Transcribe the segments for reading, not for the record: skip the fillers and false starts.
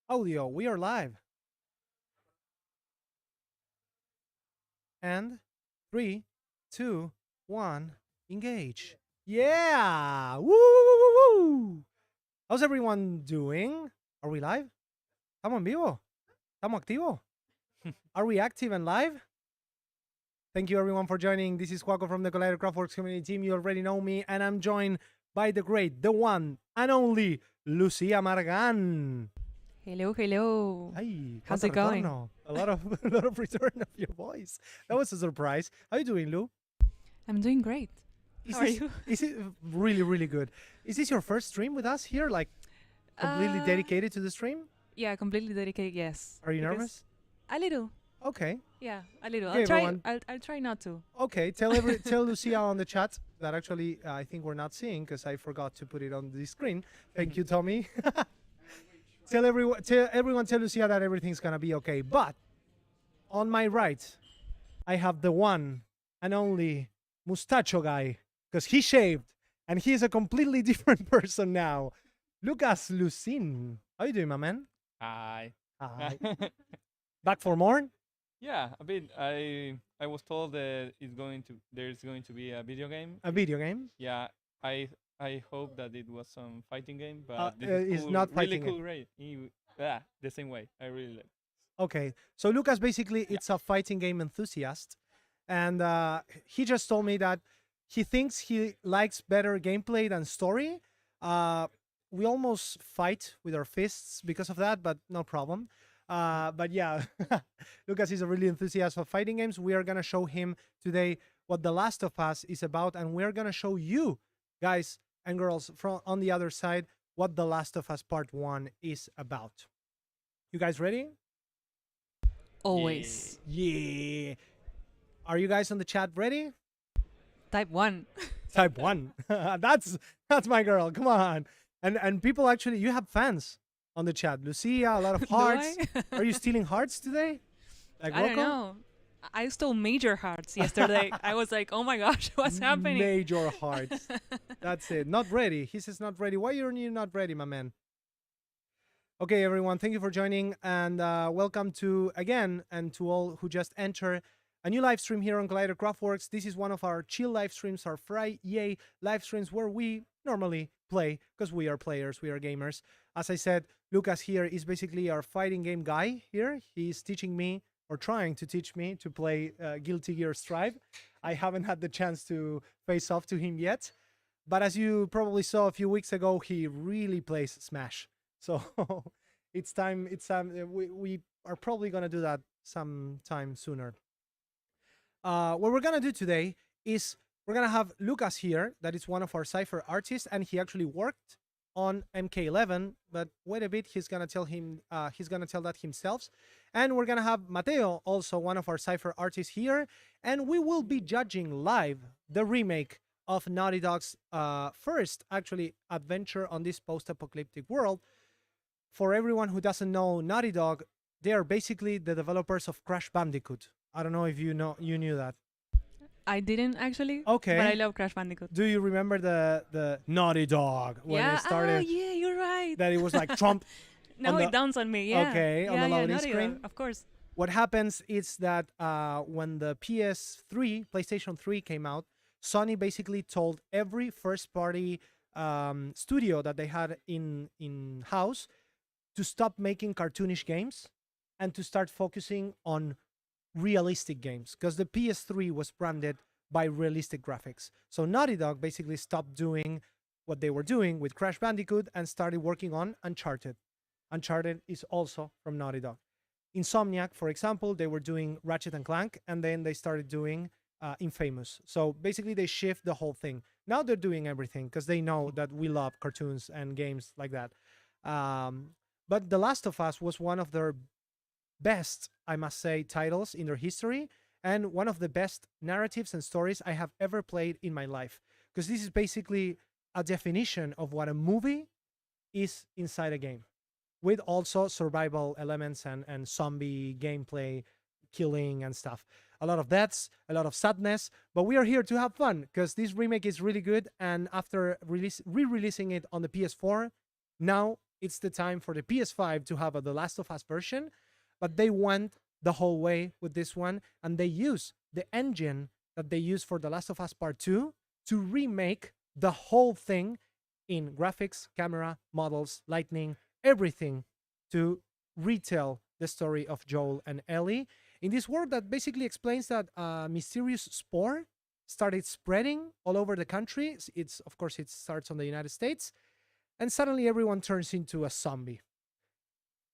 Audio, we are live. And 3, 2, 1, engage. Yeah! Woo, woo, woo, woo. How's everyone doing? Are we live? ¿Estamos en vivo? ¿Estamos activos? Are we active and live? Thank you everyone for joining. This is Juaco from the Collider Craftworks community team. You already know me, and I'm joined by the great, the one and only Lucia Margan. Hello, hello. Hi, How's it going? A lot of return of your voice. That was a surprise. How are you doing, Lu? I'm doing great. How are you? Is it really, really good? Is this your first stream with us here? Like completely dedicated to the stream? Yeah, completely dedicated. Yes. Are you nervous? A little. Okay. Yeah, a little. Okay, I'll try. everyone. I'll try not to. Okay. Tell Lucia on the chat that actually I think we're not seeing because I forgot to put it on the screen. Thank you, Tommy. Tell Lucia that everything's gonna be okay. But on my right, I have the one and only mustacho guy, because he shaved and he's a completely different person now. Lucas Lucin. How you doing, my man? Hi. Hi. Back for more? Yeah, a bit. I was told that there's going to be a video game. A video game. Yeah, I I hope that it was some fighting game, but this is Is cool, not really fighting it. cool, right? Yeah, the same way. I really like. Okay, so Lucas basically Yeah. it's a fighting game enthusiast, and he just told me that he thinks he likes better gameplay than story. Uh, we almost fight with our fists because of that, but no problem. But yeah, Lucas is a really enthusiast of fighting games. We are gonna show him today what The Last of Us is about, and we're gonna show you guys and girls from on the other side what The Last of Us Part One is about. You guys ready? Always. Yeah. Are you guys on the chat ready? Type 1. Type one. That's my girl. Come on. And people actually, you have fans on the chat. Lucia, a lot of Do hearts. I? Are you stealing hearts today? Like I don't Rocco? know. I stole major hearts yesterday. I was like, oh my gosh, what's happening? Major hearts. That's it. Not ready. He says not ready. Why are you not ready, my man? Okay, everyone, thank you for joining and welcome to again and to all who just enter a new live stream here on Collider Craftworks. This is one of our chill live streams, our Friday live streams where we normally play because we are players, we are gamers. As I said, Lucas here is basically our fighting game guy here. He's teaching me or trying to teach me to play Guilty Gear Strive. I haven't had the chance to face off to him yet, but as you probably saw a few weeks ago, he really plays Smash. So it's time. We are probably gonna do that sometime sooner. What we're gonna do today is we're gonna have Lucas here. That is one of our cipher artists, and he actually worked on MK11. But wait a bit, he's gonna tell him. He's gonna tell that himself. And we're gonna have Mateo, also one of our cipher artists here, and we will be judging live the remake of Naughty Dog's first actually adventure on this post-apocalyptic world. For everyone who doesn't know Naughty Dog, they are basically the developers of Crash Bandicoot. I don't know if you knew that. I didn't actually. Okay. But I love Crash Bandicoot. Do you remember the Naughty Dog when yeah. it started? Oh, yeah, you're right. That it was like Trump. Now the- it dawns on me. Yeah. Okay, on yeah, the yeah, loading Naughty screen. Dog, of course. What happens is that when the PS3, PlayStation 3 came out, Sony basically told every first-party studio that they had in house to stop making cartoonish games and to start focusing on realistic games because the PS3 was branded by realistic graphics. So Naughty Dog basically stopped doing what they were doing with Crash Bandicoot and started working on Uncharted. Uncharted is also from Naughty Dog. Insomniac, for example, they were doing Ratchet and Clank, and then they started doing Infamous. So basically, they shift the whole thing. Now they're doing everything because they know that we love cartoons and games like that. But The Last of Us was one of their best, I must say, titles in their history, and one of the best narratives and stories I have ever played in my life. Because this is basically a definition of what a movie is inside a game, with also survival elements and zombie gameplay, killing and stuff. A lot of deaths, a lot of sadness, but we are here to have fun because this remake is really good. And after re-releasing it on the PS4, now it's the time for the PS5 to have a The Last of Us version. But they went the whole way with this one, and they use the engine that they used for The Last of Us Part 2 to remake the whole thing in graphics, camera, models, lighting, everything to retell the story of Joel and Ellie in this world that basically explains that a mysterious spore started spreading all over the country. It's of course it starts on the United States, and suddenly everyone turns into a zombie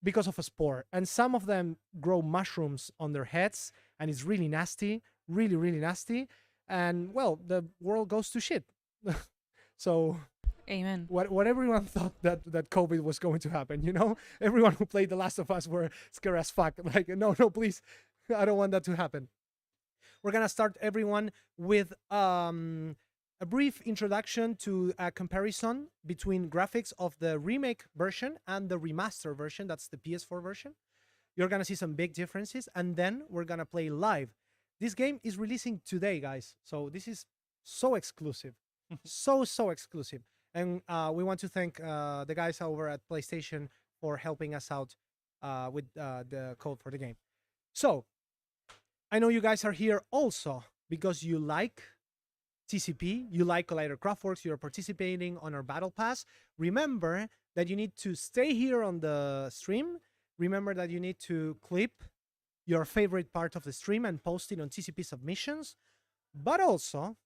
because of a spore, and some of them grow mushrooms on their heads, and it's really nasty, really really nasty, and well, the world goes to shit. So Amen. what everyone thought that COVID was going to happen, everyone who played The Last of Us were scared as fuck. Like, no, please, I don't want that to happen. We're gonna start everyone with a brief introduction to a comparison between graphics of the remake version and the remaster version. That's the PS4 version. You're gonna see some big differences, and then we're gonna play live. This game is releasing today, guys, so this is so exclusive. so exclusive, and we want to thank the guys over at PlayStation for helping us out with the code for the game. So I know you guys are here also because you like TCP, you like Collider Craftworks, you're participating on our Battle Pass. Remember that you need to stay here on the stream. Remember that you need to clip your favorite part of the stream and post it on TCP submissions. But also,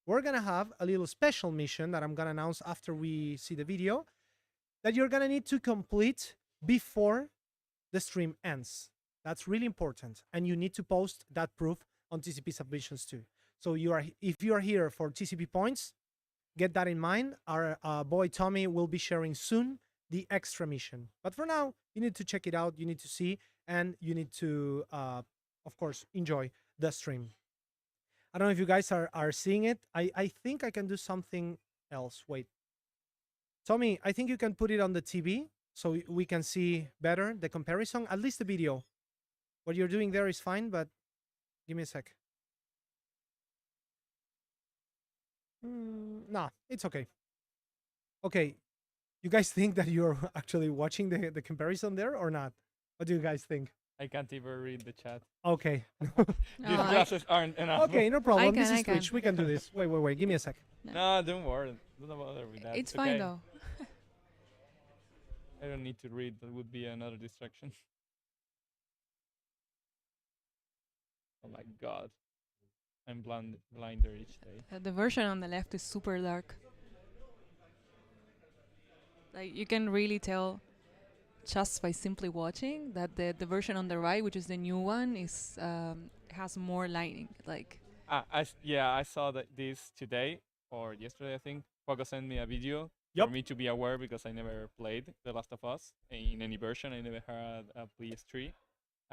we're gonna have a little special mission that I'm gonna announce after we see the video that you're gonna need to complete before the stream ends. That's really important, and you need to post that proof on TCP submissions too. So if you are here for TCP points, get that in mind. Our boy Tommy will be sharing soon the extra mission. But for now, you need to check it out. You need to see, and you need to, of course, enjoy the stream. I don't know if you guys are seeing it. I think I can do something else. Wait, Tommy, I think you can put it on the TV so we can see better the comparison. At least the video. What you're doing there is fine, but give me a sec. Nah, it's okay. Okay, you guys think that you're actually watching the comparison there or not? What do you guys think? I can't even read the chat. Okay. These I- glasses aren't enough. Okay, no problem. This can, is I can. Twitch. We can do this. Wait. Give me a sec. No, don't worry. Don't bother with that. It's fine okay. though. I don't need to read. That would be another distraction. Oh my god. I'm blinder each day. The version on the left is super dark. Like you can really tell just by simply watching that the version on the right, which is the new one, is has more lighting. Like I saw that this today or yesterday, I think. Poco sent me a video Yup. for me to be aware because I never played The Last of Us in any version. I never had a PS3.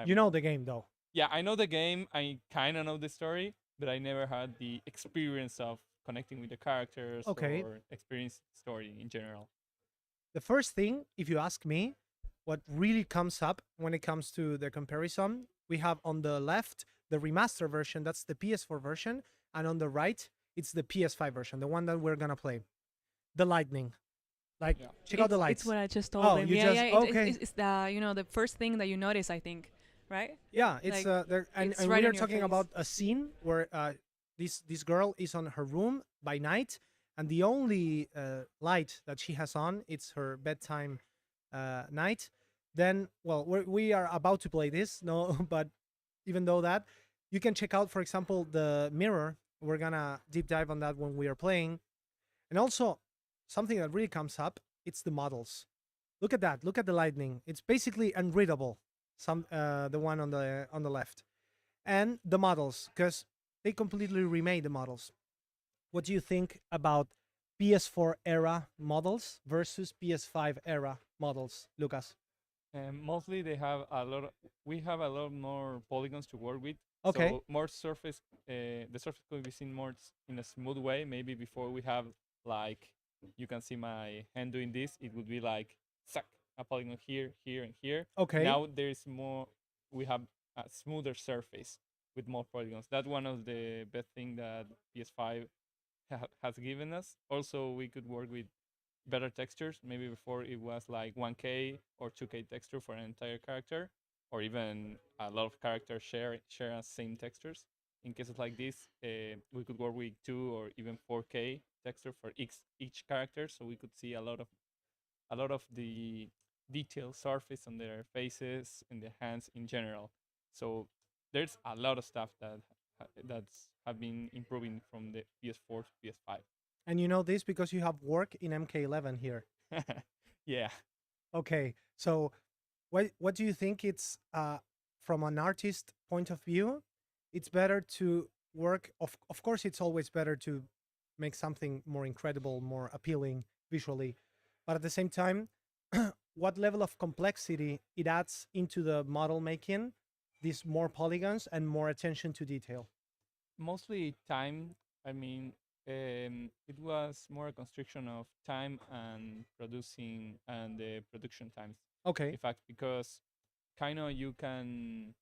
You know the game though. Yeah, I know the game. I kind of know the story, but I never had the experience of connecting with the characters Okay. or experience story in general. The first thing, if you ask me, what really comes up when it comes to the comparison, we have on the left the remaster version, that's the PS4 version, and on the right, it's the PS5 version, the one that we're gonna play. The lightning. Like, Yeah. check out the it's lights. what I just told Oh, them. you Yeah, just- yeah. okay. It's the the first thing that you notice, I think, right? Yeah, it's Like, and, it's and right we are in your talking face. about a scene where this girl is on her room by night, and the only light that she has on it's her bedtime night. Then, well, we are about to play this, no, but even though that, you can check out, for example, the mirror. We're gonna deep dive on that when we are playing, and also something that really comes up. It's the models. Look at that. Look at the lightning. It's basically unreadable. The one on the left, and the models because they completely remade the models. What do you think about PS4 era models versus PS5 era models, Lucas? Mostly they have a lot. We have a lot more polygons to work with. Okay. So more surface. The surface could be seen more in a smooth way. Maybe before we have like you can see my hand doing this. It would be like suck a polygon here, here, and here. Okay. Now there's more. We have a smoother surface with more polygons. That's one of the best thing that PS5 has given us. Also, we could work with better textures. Maybe before it was like 1K or 2K texture for an entire character, or even a lot of characters share same textures. In cases like this, we could work with 2 or even 4K texture for each character, so we could see a lot of the detailed surface on their faces and their hands in general. So there's a lot of stuff that's have been improving from the PS4 to PS5. And you know this because you have work in MK11 here. Yeah. Okay, so what do you think? It's from an artist point of view, it's better to work. Of course, it's always better to make something more incredible, more appealing visually, but at the same time, what level of complexity it adds into the model making, these more polygons and more attention to detail. Mostly time. I mean, it was more a constriction of time and producing and the production times. Okay. In fact, because kind of you can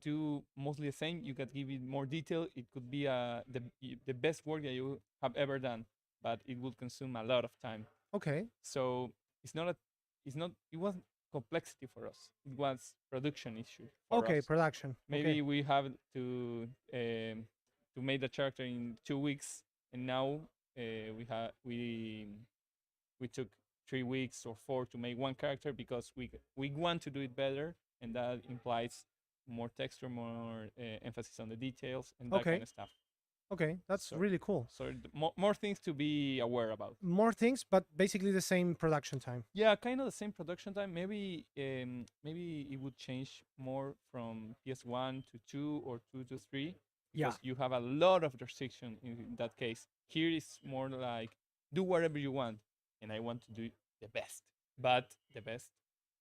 do mostly the same. You can give it more detail. It could be the best work that you have ever done, but it would consume a lot of time. Okay. So it's not a it's not it was complexity for us. It was production issue for Okay, us. production. Maybe Okay. we have to make the character in 2 weeks, and now we took 3 weeks or 4 to make one character because we want to do it better, and that implies more texture, more emphasis on the details, and that kind Okay. of stuff. Okay, that's So really cool. so more things to be aware about. More things, but basically the same production time. Yeah, kind of the same production time. Maybe it would change more from PS1 to 2 or 2 to 3 Yeah. because you have a lot of restriction in that case. Here is more like do whatever you want, and I want to do the best, but the best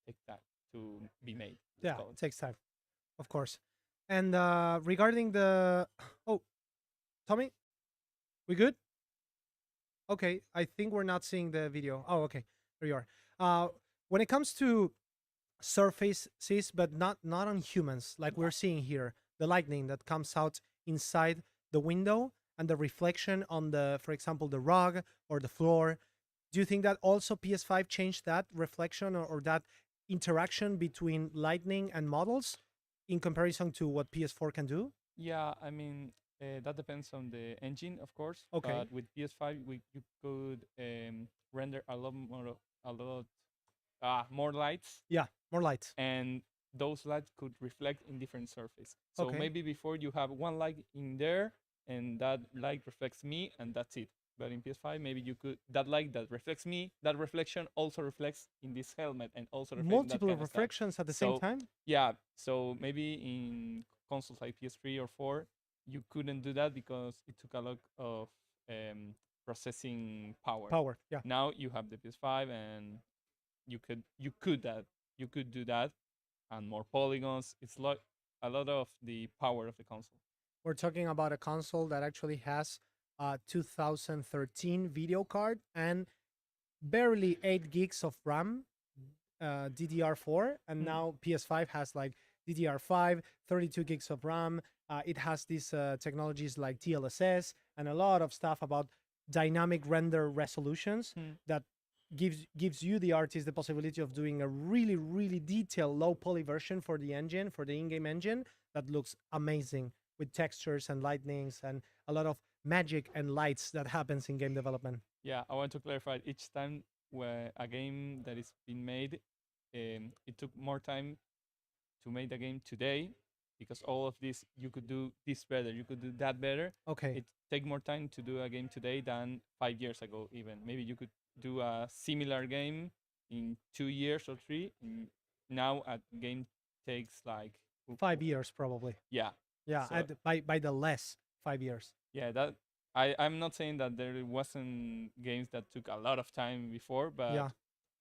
take time to be made. Let's Yeah, call it it. takes time, of course. And regarding the oh, Tommy, we good? Okay, I think we're not seeing the video. Oh, okay, there you are. When it comes to surfaces, but not on humans, like we're seeing here, the lightning that comes out inside the window and the reflection on the, for example, the rug or the floor. Do you think that also PS5 changed that reflection or that interaction between lightning and models in comparison to what PS4 can do? Yeah, I mean that depends on the engine, of course. Okay. But with PS5, you could render a lot more lights, Yeah, more light. and those lights could reflect in different surface. So Okay. maybe before you have one light in there, and that light reflects me, and that's it. But in PS5, maybe you could that light that reflects me, that reflection also reflects in this helmet, and also reflects in that Multiple kind of stuff. reflections at the same So time? yeah, so maybe in consoles like PS3 or 4, you couldn't do that because it took a lot of processing power. Power. Yeah. Now you have the PS5, and you could do that, and more polygons. It's like a lot of the power of the console. We're talking about a console that actually has a 2013 video card and barely 8 gigs of RAM, DDR4, and now PS5 has like DDR5, 32 gigs of RAM. It has these technologies like DLSS and a lot of stuff about dynamic render resolutions that gives you the artist the possibility of doing a really detailed low poly version for the engine, for the in-game engine, that looks amazing with textures and lightnings and a lot of magic and lights that happens in game development. Yeah, I want to clarify. Each time where a game that is being made, it took more time to make the game today because all of this you could do this better, you could do that better. Okay. It take more time to do a game today than 5 years ago. Even maybe you could do a similar game in 2 years or three. Now a game takes like 5 years probably. Yeah. Yeah, So by the less 5 years. yeah, that I'm not saying that there wasn't games that took a lot of time before, but Yeah.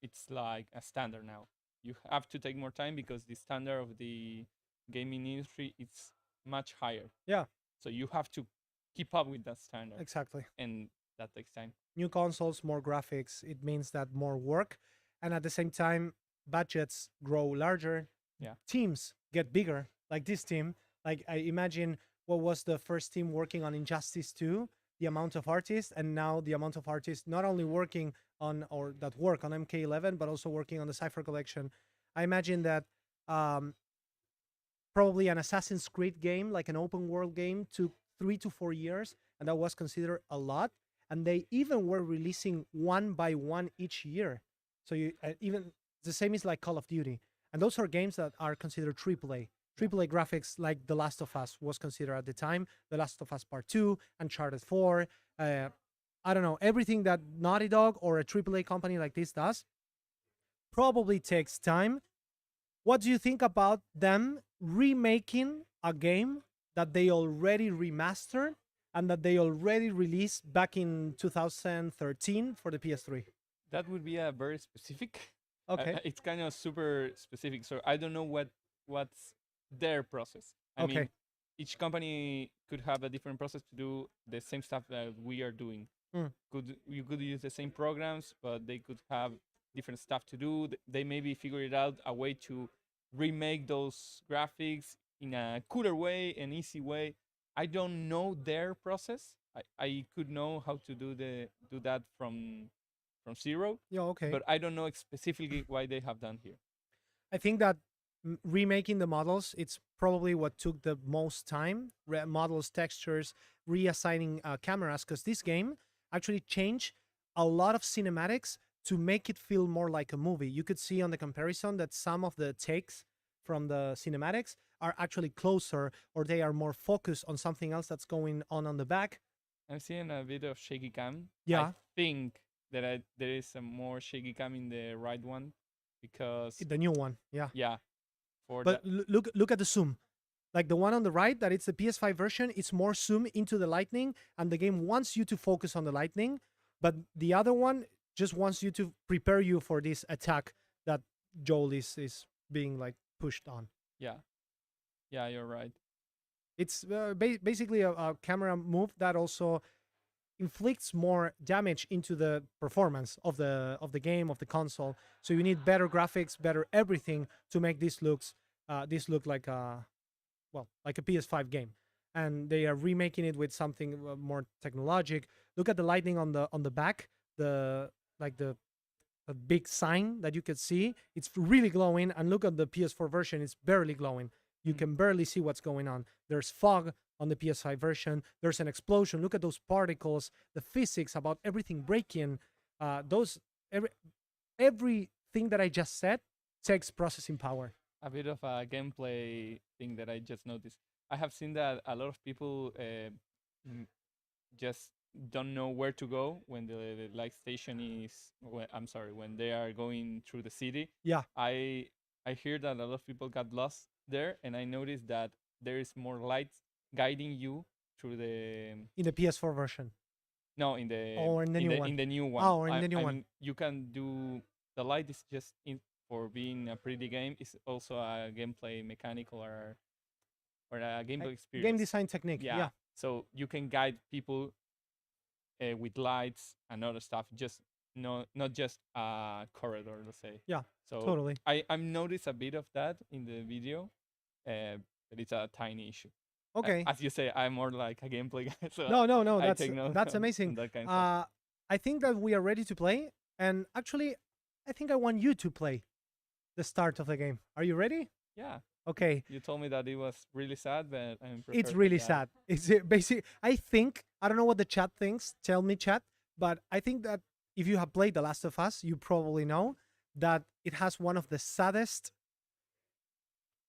it's like a standard now. You have to take more time because the standard of the gaming industry is much higher. Yeah, So you have to keep up with that standard, exactly. and that takes time. New consoles, more graphics, it means that more work. And at the same time, budgets grow larger. Yeah. Teams get bigger, like this team. Like I imagine what was the first team working on Injustice 2, the amount of artists, and now the amount of artists not only working on or that work on MK11, but also working on the Cypher collection. I imagine that probably an Assassin's Creed game, like an open world game, took 3 to 4 years, and that was considered a lot. And they even were releasing one by one each year. So you even the same is like Call of Duty, and those are games that are considered AAA. AAA graphics, like The Last of Us was considered at the time. The Last of Us Part 2, Uncharted 4. I don't know, everything that Naughty Dog or a AAA company like this does probably takes time. What do you think about them remaking a game that they already remastered and that they already released back in 2013 for the PS3? That would be a very specific. Okay. It's kind of super specific, so I don't know what's their process. I mean, Okay. each company could have a different process to do the same stuff that we are doing. Mm. You could use the same programs, but they could have different stuff to do. They maybe figure it out a way to remake those graphics in a cooler way, an easy way. I don't know their process. I could know how to do that from zero, Yeah, okay. but I don't know specifically why they have done here. I think that remaking the models, it's probably what took the most time. Models, textures, reassigning cameras, because this game actually changed a lot of cinematics to make it feel more like a movie. You could see on the comparison that some of the takes from the cinematics are actually closer, or they are more focused on something else that's going on the back. I'm seeing a bit of shaky cam. Yeah. I think that there is a more shaky cam in the right one because The new one, yeah. yeah, for But that look at the zoom. Like the one on the right, that it's the PS5 version, it's more zoom into the lightning, and the game wants you to focus on the lightning. But the other one just wants you to prepare you for this attack that Joel is being like pushed on. yeah, yeah, you're right. It's basically a camera move that also inflicts more damage into the performance of the game, of the console. So you need better graphics, better everything to make this look like a like a PS5 game. And they are remaking it with something more technologic. Look at the lightning on the back, the like the a big sign that you can see. It's really glowing, and look at the PS4 version; it's barely glowing. You Mm. can barely see what's going on. There's fog on the PS5 version. There's an explosion. Look at those particles. The physics about everything breaking. Those everything that I just said takes processing power. A bit of a gameplay thing that I just noticed. I have seen that a lot of people just don't know where to go when the light station is. I'm sorry, when they are going through the city. Yeah. I hear that a lot of people got lost there, and I noticed that there is more light guiding you through the In the PS4 version. no in the Or in the new one. in the new one. Oh, or in the new I one. mean, you can do the light is just in for being a pretty game. It's also a gameplay mechanical or a gameplay experience. Game design technique. Yeah. So you can guide people with lights and other stuff. Just not just a corridor, let's say. Yeah, So totally. I noticed a bit of that in the video, but it's a tiny issue. Okay. As you say, I'm more like a gameplay guy. So No. I That's take note that's on amazing. that kind of stuff. I think that we are ready to play, and actually, I think I want you to play the start of the game. Are you ready? Yeah. Okay. You told me that it was really sad, but I'm prepared It's for really that. sad. It's basic. I think I don't know what the chat thinks. Tell me, chat. But I think that if you have played The Last of Us, you probably know that it has one of the saddest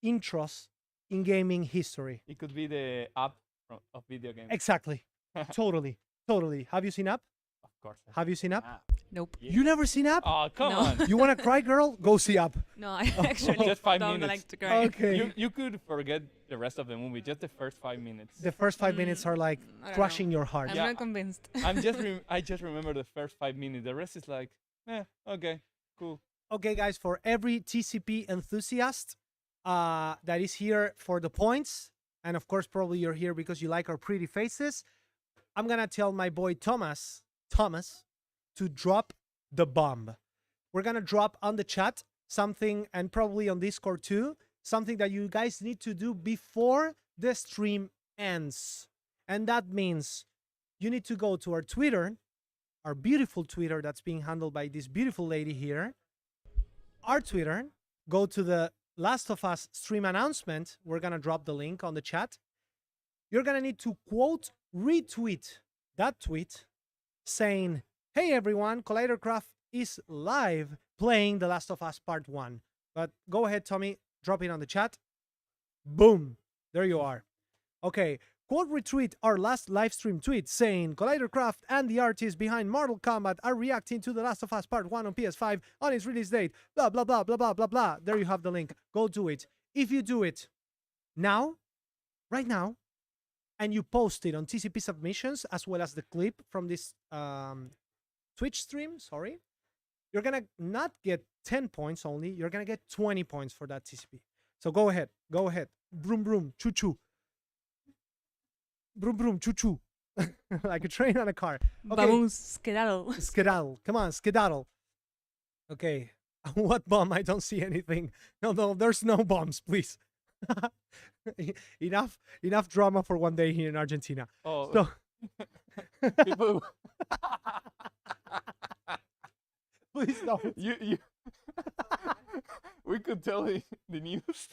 intros in gaming history. It could be the app of video games. Exactly. Totally. Have you seen Up? Of course. Have you seen Up? Nope. Yeah. You never seen Up? Oh, come No. on. You want to cry, girl? Go see Up. No, I actually Just 5 don't minutes. like to cry. Okay. You could forget the rest of the movie, just the first 5 minutes. The first 5 minutes are like I don't crushing know. your heart. I'm Yeah. not convinced. I just remember the first 5 minutes. The rest is like, okay, cool. Okay, guys, for every TCP enthusiast that is here for the points, and of course, probably you're here because you like our pretty faces, I'm gonna tell my boy Thomas, to drop the bomb. We're gonna drop on the chat something, and probably on Discord too, something that you guys need to do before the stream ends. And that means you need to go to our Twitter, our beautiful Twitter that's being handled by this beautiful lady here. Our Twitter, go to the Last of Us stream announcement. We're gonna drop the link on the chat. You're gonna need to quote retweet that tweet saying, "Hey everyone, Collidercraft is live playing The Last of Us Part 1." But go ahead, Tommy, drop it on the chat. Boom, there you are. Okay, quote retweet our last live stream tweet saying Collidercraft and the artists behind Mortal Kombat are reacting to The Last of Us Part 1 on PS5 on its release date. Blah, blah, blah, blah, blah, blah, blah. There you have the link. Go do it. If you do it now, right now, and you post it on TCP submissions as well as the clip from this Twitch stream, sorry, you're going to not get 10 points only. You're going to get 20 points for that TCP. So go ahead. Broom, broom, choo, choo. Broom, broom, choo, choo. Like a train on a car. Okay. Vamos, skedaddle. Skedaddle. Come on, skedaddle. Okay. What bomb? I don't see anything. No, there's no bombs, please. enough drama for one day here in Argentina. Oh, So people, please don't. you We could tell the news.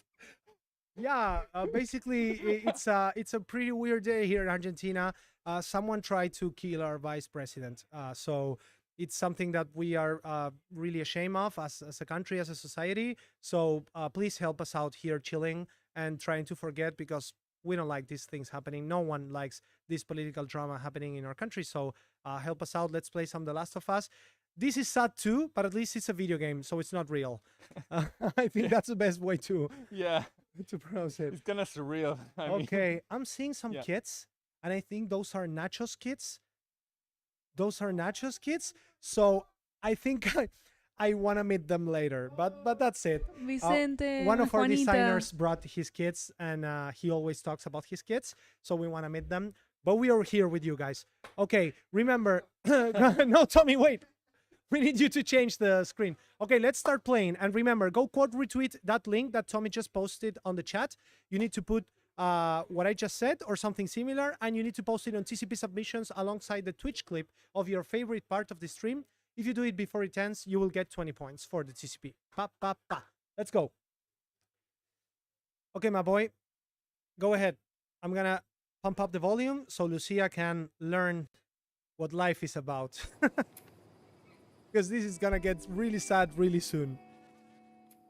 Yeah, basically, it's a pretty weird day here in Argentina. Someone tried to kill our vice president. So it's something that we are really ashamed of as a country, as a society. So please help us out here, chilling and trying to forget, because we don't like these things happening. No one likes this political drama happening in our country. So help us out. Let's play some The Last of Us. This is sad too, but at least it's a video game, so it's not real. I think that's the best way to Yeah, pronounce it. it's kind of surreal. I mean, Okay, I'm seeing some Yeah. kids, and I think those are Nachos kids. Those are Nachos kids. So I think I want to meet them later. But that's it. Vicente, One of our Juanita. designers brought his kids, and he always talks about his kids. So we want to meet them. But we are here with you guys. Okay, remember. No, Tommy, wait. We need you to change the screen. Okay, let's start playing. And remember, go quote retweet that link that Tommy just posted on the chat. You need to put what I just said or something similar, and you need to post it on TCP submissions alongside the Twitch clip of your favorite part of the stream. If you do it before it ends, you will get 20 points for the TCP. Pa, pa, pa. Let's go. Okay, my boy, go ahead. I'm going to pump up the volume so Lucia can learn what life is about. Because this is gonna get really sad really soon.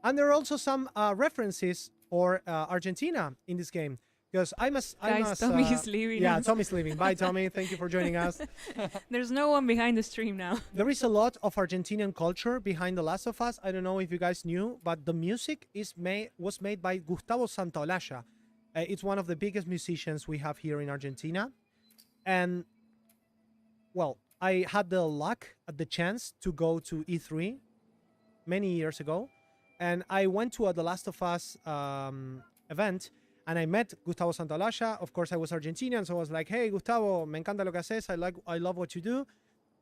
And there are also some references for Argentina in this game. Because I must, Tommy is leaving Yeah, us. Tommy's leaving. Bye, Tommy. Thank you for joining us. There's no one behind the stream now. There is a lot of Argentinian culture behind The Last of Us. I don't know if you guys knew, but the music was made by Gustavo Santaolalla. It's one of the biggest musicians we have here in Argentina. And, well, I had the luck, the chance to go to E3 many years ago, and I went to a The Last of Us event, and I met Gustavo Santaolalla. Of course, I was Argentinian, so I was like, "Hey, Gustavo, me encanta lo que haces. I love what you do."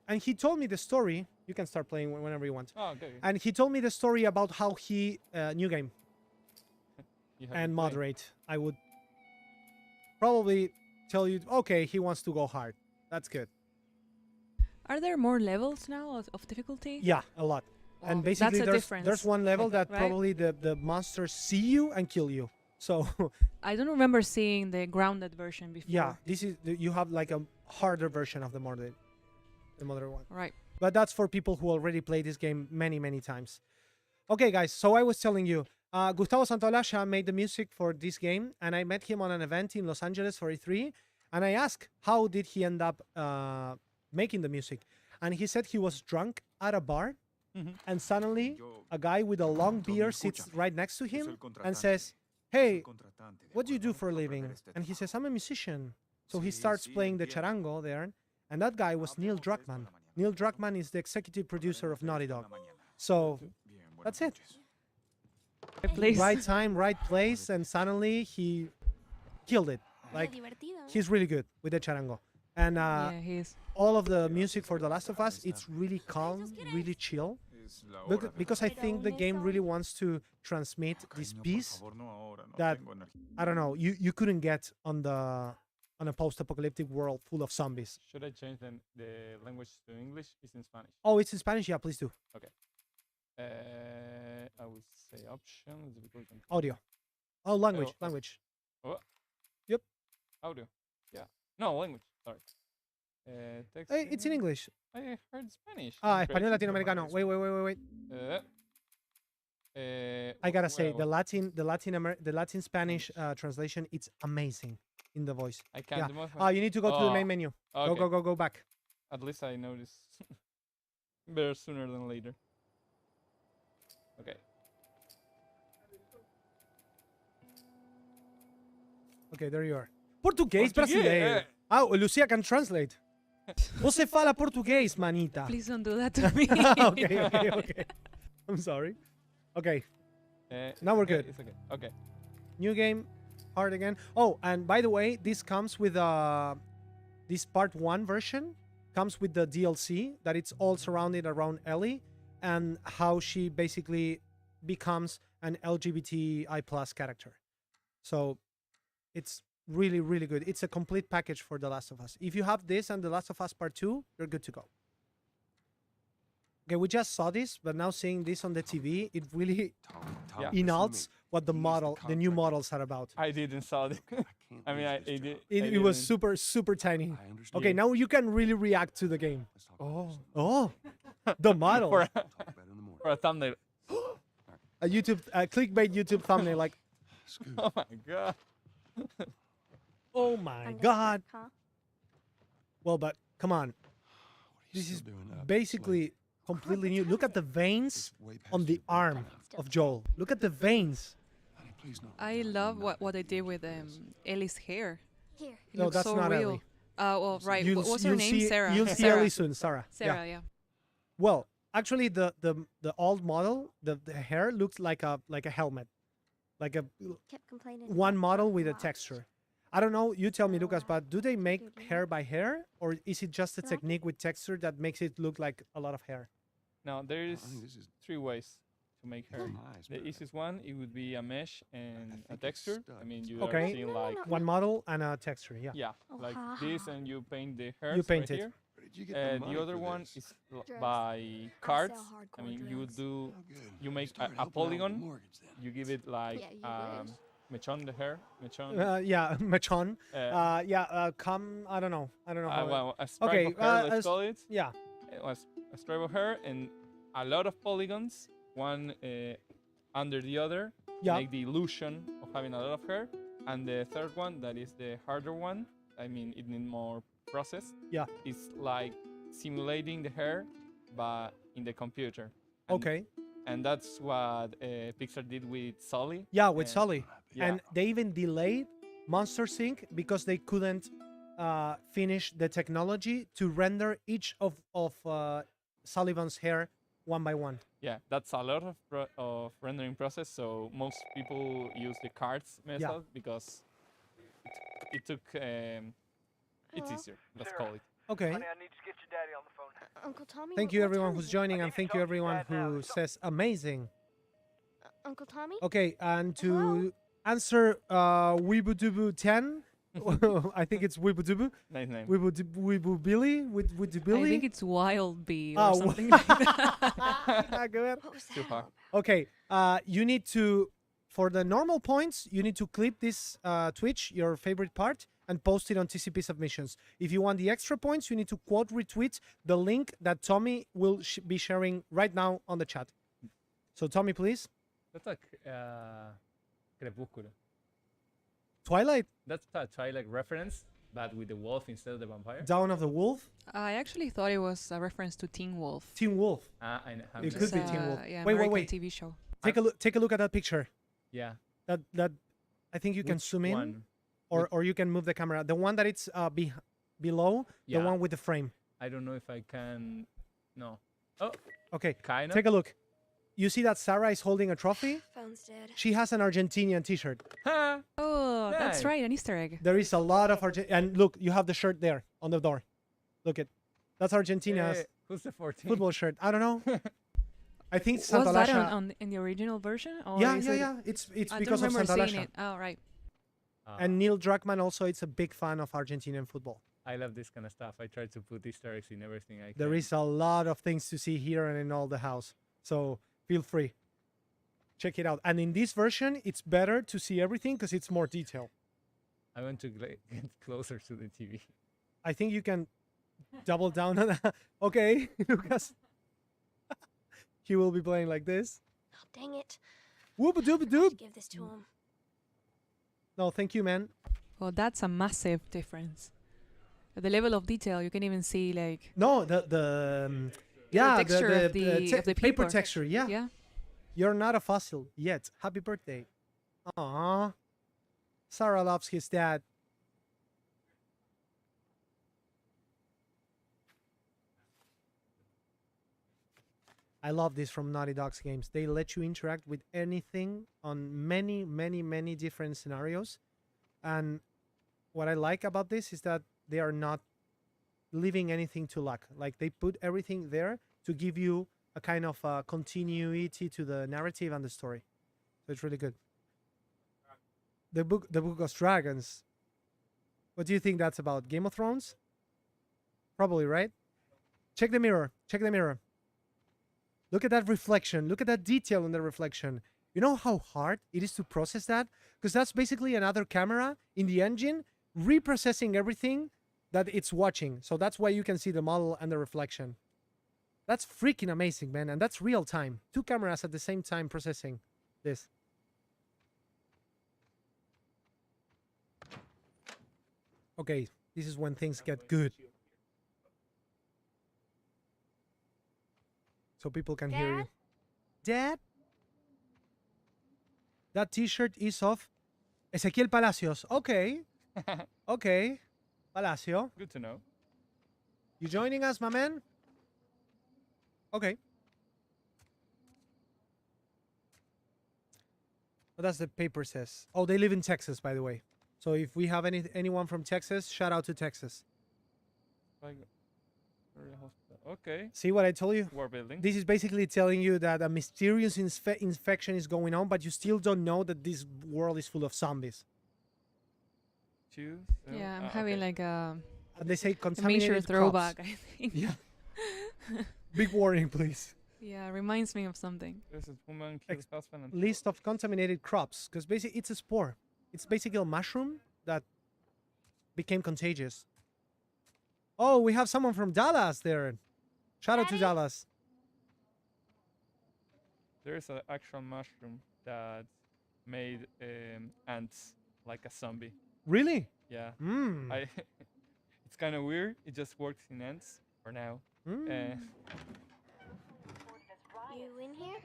And he told me the story. You can start playing whenever you want. Oh, okay. And he told me the story about how he new game You have and to play. moderate. I would probably tell you, okay, he wants to go hard. That's good. Are there more levels now of difficulty? Yeah, a lot. And Wow. basically, That's a difference. there's one level that Right? probably the monsters see you and kill you. So I don't remember seeing the grounded version before. yeah, this is you have like a harder version of the modern one. Right. But that's for people who already played this game many times. Okay, guys. So I was telling you, Gustavo Santaolalla made the music for this game, and I met him on an event in Los Angeles for E3, and I asked how did he end up making the music, and he said he was drunk at a bar, and suddenly a guy with a long beard sits right next to him and says, "Hey, what do you do for a living?" And he says, "I'm a musician." So he starts playing the charango there, and that guy was Neil Druckmann. Neil Druckmann is the executive producer of Naughty Dog. So that's it. Place. Right time, right place, and suddenly he killed it. Like, he's really good with the charango. And Yeah, he is. all of the music for The Last of Us, it's really calm, really chill. Because I think the game really wants to transmit this peace that, I don't know, you couldn't get on a post-apocalyptic world full of zombies. Should I change the language to English? It's in Spanish. Oh, it's in Spanish? Yeah, please do. I would say options. Because I'm Audio. Oh, language, Oh, language. audio. Yeah. No, language. Sorry. Text. Hey, it's in English. I heard Spanish. Ah, Okay. español latinoamericano. Wait. I gotta say, the Latin Spanish translation, it's amazing in the voice. I can't. Yeah. do my- Ah, you need to go to the Oh, main menu. okay. Go back. At least I noticed better sooner than later. Okay. Okay, there you are. Português Português, brasileiro. Ah, Lucia can translate. Você fala português, manita. Please don't do that to me. Okay. I'm sorry. Okay, Now we're good. It's okay. Okay. new game, hard again. Oh, and by the way, this comes with this part 1 version comes with the DLC that it's all surrounded around Ellie and how she basically becomes an LGBTI plus character. So it's really, really good. It's a complete package for The Last of Us. If you have this and The Last of Us Part 2, you're good to go. Okay, we just saw this, but now seeing this on the TV, it really Yeah. enalts what the new models are about. I didn't saw it. I mean, I did. It was super tiny. Okay, Yeah. now you can really react to the game. Oh, the model. for for a thumbnail. A clickbait YouTube thumbnail, like, Oh my god. oh my Understood, god. Huh? Well, but come on, this is basically completely new. Look at the veins on the arm of Joel. Look at the veins. I love what they did with Ellie's hair. Here. It No, looks that's so not real. Ellie. Well, right. You'll What's s- her you'll name? see- Sarah. You'll see Sarah. Ellie soon, Sarah. Sarah, yeah. Well, actually, the old model, the hair looks like a helmet, like a Kept complaining. one about model talking with a loud. texture. I don't know. You tell me, Oh, Lucas. But do they make Scooby. hair by hair, or is it just a Like it? technique with texture that makes it look like a lot of hair? Now there is this is 3 ways to make hair. nice, The but easiest one, it would be a mesh and a think it's texture. I stuck. mean, you Okay. are seeing No, no, like no. One model and a texture. Yeah. yeah, Oh, like ha, this, ha. and you paint the hairs paint right it. here. Where did you get The other one is Drugs. by I cards. sell I hardcore mean, you would drugs. do you make a polygon. You give it like Yeah, you wish. mechon the hair, mechon. Yeah, Machon. Uh, I don't know. how well, a stripe Okay, of hair, let's as- call it. yeah. It was a stripe of hair and a lot of polygons, one under the other, Yeah. make the illusion of having a lot of hair. And the third one, that is the harder one, I mean, it needs more process. Yeah. It's like simulating the hair, but in the computer. And, Okay. And that's what Pixar did with Sully. Yeah, with and- Sully. Yeah. And they even delayed Monster Inc. because they couldn't finish the technology to render each of Sullivan's hair one by one. Yeah, that's a lot of rendering process. So most people use the cards method because it took. It's Hello? easier. Let's call it. Okay. Honey, I need to get your daddy on the phone. Uncle Tommy. Thank what- you what everyone time who's is it? joining, I and need to thank you talk to your everyone dad now. who Let's go. says amazing. Uncle Tommy. Okay, and to Hello? answer Weebudubu 10, I think it's Weebudubu. Nice name. Weebu Billy with I Billy. think it's Wild Bee or Oh, something like that. Ah, go ahead. What was that Too far. all about? Okay, you need to, for the normal points, you need to clip this Twitch, your favorite part, and post it on TCP submissions. If you want the extra points, you need to quote retweet the link that Tommy will be sharing right now on the chat. So Tommy, please. That's like Crepúsculo. Twilight, That's a Twilight reference, but with the wolf instead of the vampire. Dawn of the Wolf, I actually thought it was a reference to Teen Wolf. Teen Wolf. I know. It which could is be Teen Wolf. Yeah, Wait, American wait. TV show. Take a look. Take a look at that picture. Yeah. That I think you can Which zoom in, one? or you can move the camera. The one that it's below, Yeah. the one with the frame. I don't know if I can. No. Oh, Okay, kind of. take a look. You see that Sarah is holding a trophy? Phone's dead. She has an Argentinian T-shirt. Ha! Oh, that's Nice. right, an Easter egg. There is a lot of and look, you have the shirt there on the door. Look it. That's Argentina's Hey, who's the 14? football shirt. I don't know. I think Was Santa that Lasha. in the original version? Or Yeah, is yeah, it- yeah. It's I because don't of remember Santa seeing Lasha. it. Oh, right. And Neil Druckmann also is a big fan of Argentinian football. I love this kind of stuff. I try to put Easter eggs in everything I can. There is a lot of things to see here and in all the house. So feel free. Check it out. And in this version, it's better to see everything because it's more detail. I want to get closer to the TV. I think you can double down on that. Okay, Lucas. He will be playing like this. Oh, dang it. Whoop a doop a I doop. should give this to him. No, thank you, man. Well, that's a massive difference. At the level of detail, you can even see like No, yeah, texture of the paper paper. texture. Yeah. yeah. You're not a fossil yet. Happy birthday. Aww. Sarah loves his dad. I love this from Naughty Dog's games. They let you interact with anything on many, many, many different scenarios. And what I like about this is that they are not leaving anything to luck. Like they put everything there to give you a kind of continuity to the narrative and the story. So it's really good. The book of Dragons. What do you think that's about? Game of Thrones? Probably, right? Check the mirror. Check the mirror. Look at that reflection. Look at that detail in the reflection. You know how hard it is to process that? Because that's basically another camera in the engine reprocessing everything that it's watching. So that's why you can see the model and the reflection. That's freaking amazing, man. And that's real time. 2 cameras at the same time processing this. Okay, this is when things get good. So people can hear you. Dad? That t-shirt is of Ezequiel Palacios. Okay. Okay. Palacio. Good to know. You joining us, my man? Okay. What does the paper says? Oh, they live in Texas, by the way. So if we have anyone from Texas, shout out to Texas. Like, okay. See what I told you? War building. This is basically telling you that a mysterious infection is going on, but you still don't know that this world is full of zombies. Choose. Yeah, I'm having like a And they say major contaminated throwback, crops. I think. Yeah. Big warning, please. Yeah, reminds me of something. There's a woman kills husband and List of contaminated crops, because basically it's a spore. It's basically a mushroom that became contagious. Oh, we have someone from Dallas there. Shout out to Daddy? Dallas. there is an actual mushroom that made ants like a zombie. Really? Yeah. Mm. It's kind of weird. It just works in ants for now. Mm. You in here?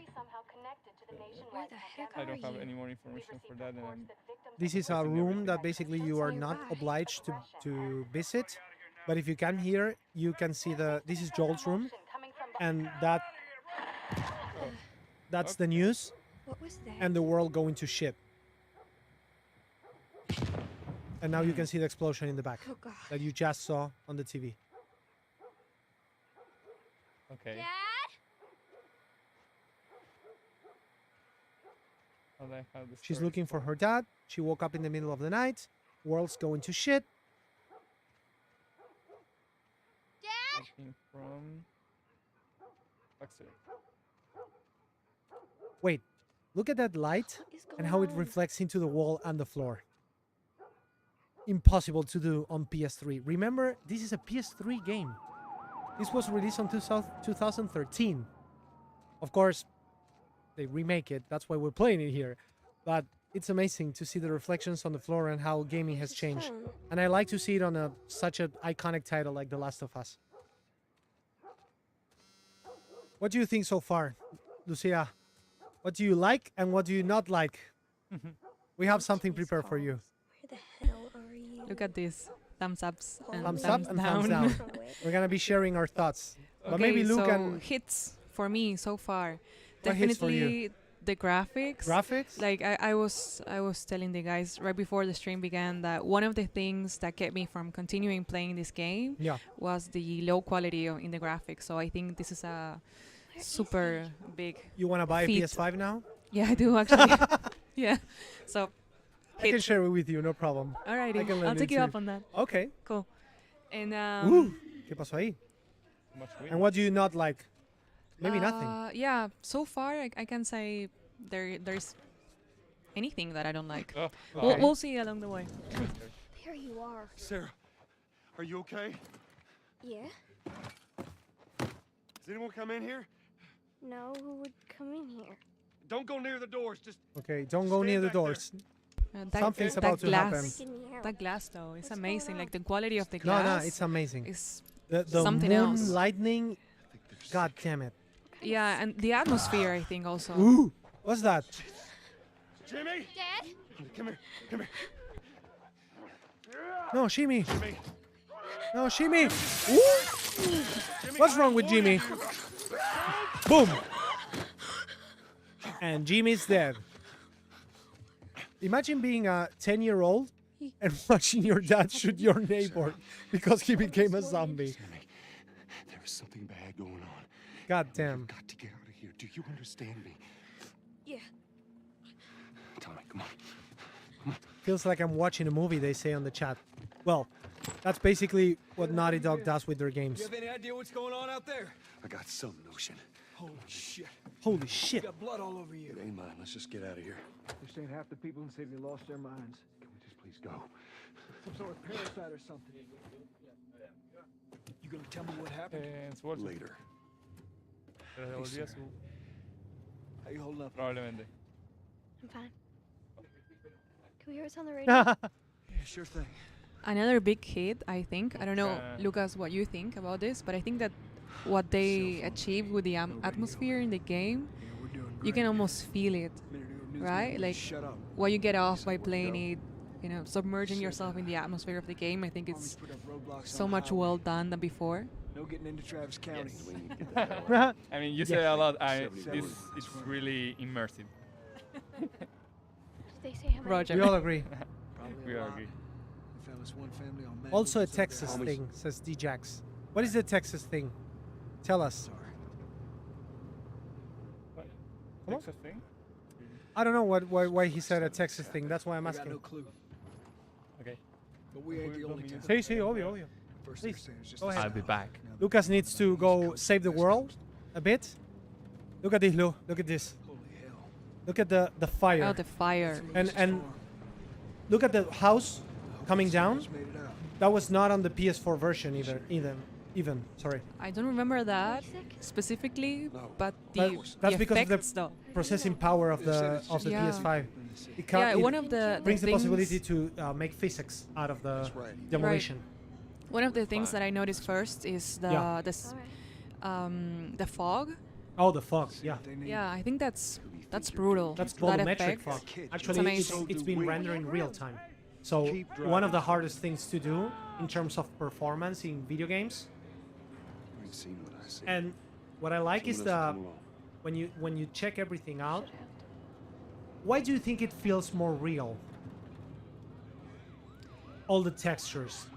Where the heck I are don't have you? any more information for that. And This is a room that basically you are not obliged to visit. But if you come here, you can see this is Joel's room. And that's the news What was that? and the world going to shit. And now you can see the explosion in the back Oh God. that you just saw on the TV. okay. Dad? Well, I have the She's story looking for her dad. She woke up in the middle of the night. World's going to shit. looking from Baxter. Wait, look at that light What is and going how it on? reflects into the wall and the floor. Impossible to do on PS3. Remember, this is a PS3 game. This was released on 2013. Of course, they remake it. That's why we're playing it here. But it's amazing to see the reflections on the floor and how gaming has This is changed. fun. And I like to see it on such an iconic title like The Last of Us. What do you think so far, Lucia? What do you like and what do you not like? We have something prepared for you. Where the hell are you? Look at this. Thumbs ups and Thumbs thumbs up and thumbs down. We're gonna be sharing our thoughts. But maybe Luke so and hits for me so far. What hits for you? Definitely the graphics. graphics. Like I was telling the guys right before the stream began that one of the things that kept me from continuing playing this game Yeah. was the low quality in the graphics. So I think this is a super big. You wanna buy a feat. PS5 now? Yeah, I do actually. Yeah. So I can hit. share it with you, no problem. Alrighty, I can I'll lend take it you to up on that. Okay. Cool. And ¿Qué pasó ahí? Much And what do you not like? Maybe nothing. Yeah, so far I can say there's anything that I don't like. Oh, We'll see along the way. There you are. Sarah, are you okay? Yeah? Does anyone come in here? No, who would come in here? Don't go near the doors. Just Okay, don't go near the Stand back there. doors. Something's that about to glass, happen. Freaking out. That glass though is What's going amazing. on? Like the quality of the No, glass. no, it's amazing. is The something moon else. lightning. God damn it. yeah, and the atmosphere I think also. Ooh, what's that? Jimmy, Dad? come here, come here. No, Shimmy. Jimmy, No, Shimmy. Ooh. What's wrong with Jimmy? Boom. And Jimmy's dead. Imagine being a 10-year-old and watching your dad shoot your neighbor because he became a zombie. Jimmy, there is something bad going on. God damn. You've got to get out of here. Do you understand me? Yeah. Tommy, come on. Feels like I'm watching a movie, they say on the chat. Well, that's basically what Naughty Dog does with their games. You have any idea what's going on out there? I got some notion. Holy shit. Holy shit. You got blood all over you. It ain't mine. Let's just get out of here. This ain't half the people in the city lost their minds. Can we just please go? Some sort of parasite or something. You gonna tell me what happened? Swords. Later. Se le devolvía sir. su. How you holding up? Probablemente. I'm fine. Can we hear us on the radio? Yeah, sure thing. Another big hit, I think. I don't know, Okay. Lucas, what you think about this, but I think that what they achieved with the atmosphere in the game, Yeah, we're doing great. you can almost feel it. Minute ago, news right? media, Like, shut up. While you get off by said we'd playing go. it, you know, submerging Said yourself that. in the atmosphere of the game, I think Armies it's put up roadblocks so on the much highway. well done than before. No getting into Travis County. Yes. We need to get the hell out. I mean, you Yeah. say a lot. Seventy This one. it's really immersive. Did they say how many? Roger. We all agree. Probably We a are lot. agree. They found this one family on Manhattan Also a outside their Texas house. thing, says Djax. What is the Texas thing? Tell us. Sorry. Come on. Texas thing. I don't know why he said a Texas thing. That's why I'm I got asking. no clue. Okay. But we ain't the We're only going town. Sí, sí, obvio, obvio. First Please, they're saying it's just go a ahead. I'll be sound. back. Now Lucas needs to East go Coast, save the West world Coast. a bit. Look at this, Lou. Look at this. Holy hell. Look at the fire. Oh, the fire. That's what And- this is and- for. Look at the house I hope coming these down. soldiers made it out. That was not on the PS4 version either. Even. Sorry. I don't remember that Sick? specifically, No. but That- the, that's the because of the effects though. Processing power of They said the it's of the Yeah. PS5. in the city. It, ca- Yeah, it one of the brings the things, possibility to make physics out of the That's right. demolition. One of the things that I noticed first is the Yeah. the fog. Oh, the fog. See Yeah. what they need. Yeah, I think that's Who do you think that's you're brutal. That's that volumetric effect. fog. Kid, Actually, amazing. it's been rendered in real time. So Keep one of the driving. hardest things to do in terms of performance in video games. You ain't seen what I see. And what I like is Someone else the come along. when you check everything out. Why do you think it feels more real? All the textures.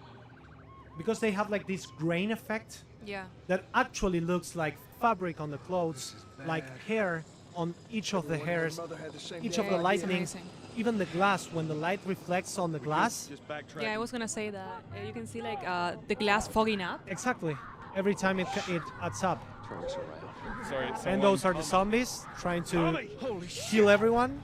Because they have like this grain effect Yeah. that actually looks like fabric on the clothes, like bad. hair on each of the Everyone and their hairs, mother had the same each damn of the idea. lightning, Amazing. even the glass, when the light reflects on the glass. Just backtrack. Yeah, I was gonna say that. You can see like the glass fogging up. Exactly. Every time it adds up. Turn us around. Sorry. And someone- those are the zombies trying to Holy shit. kill everyone.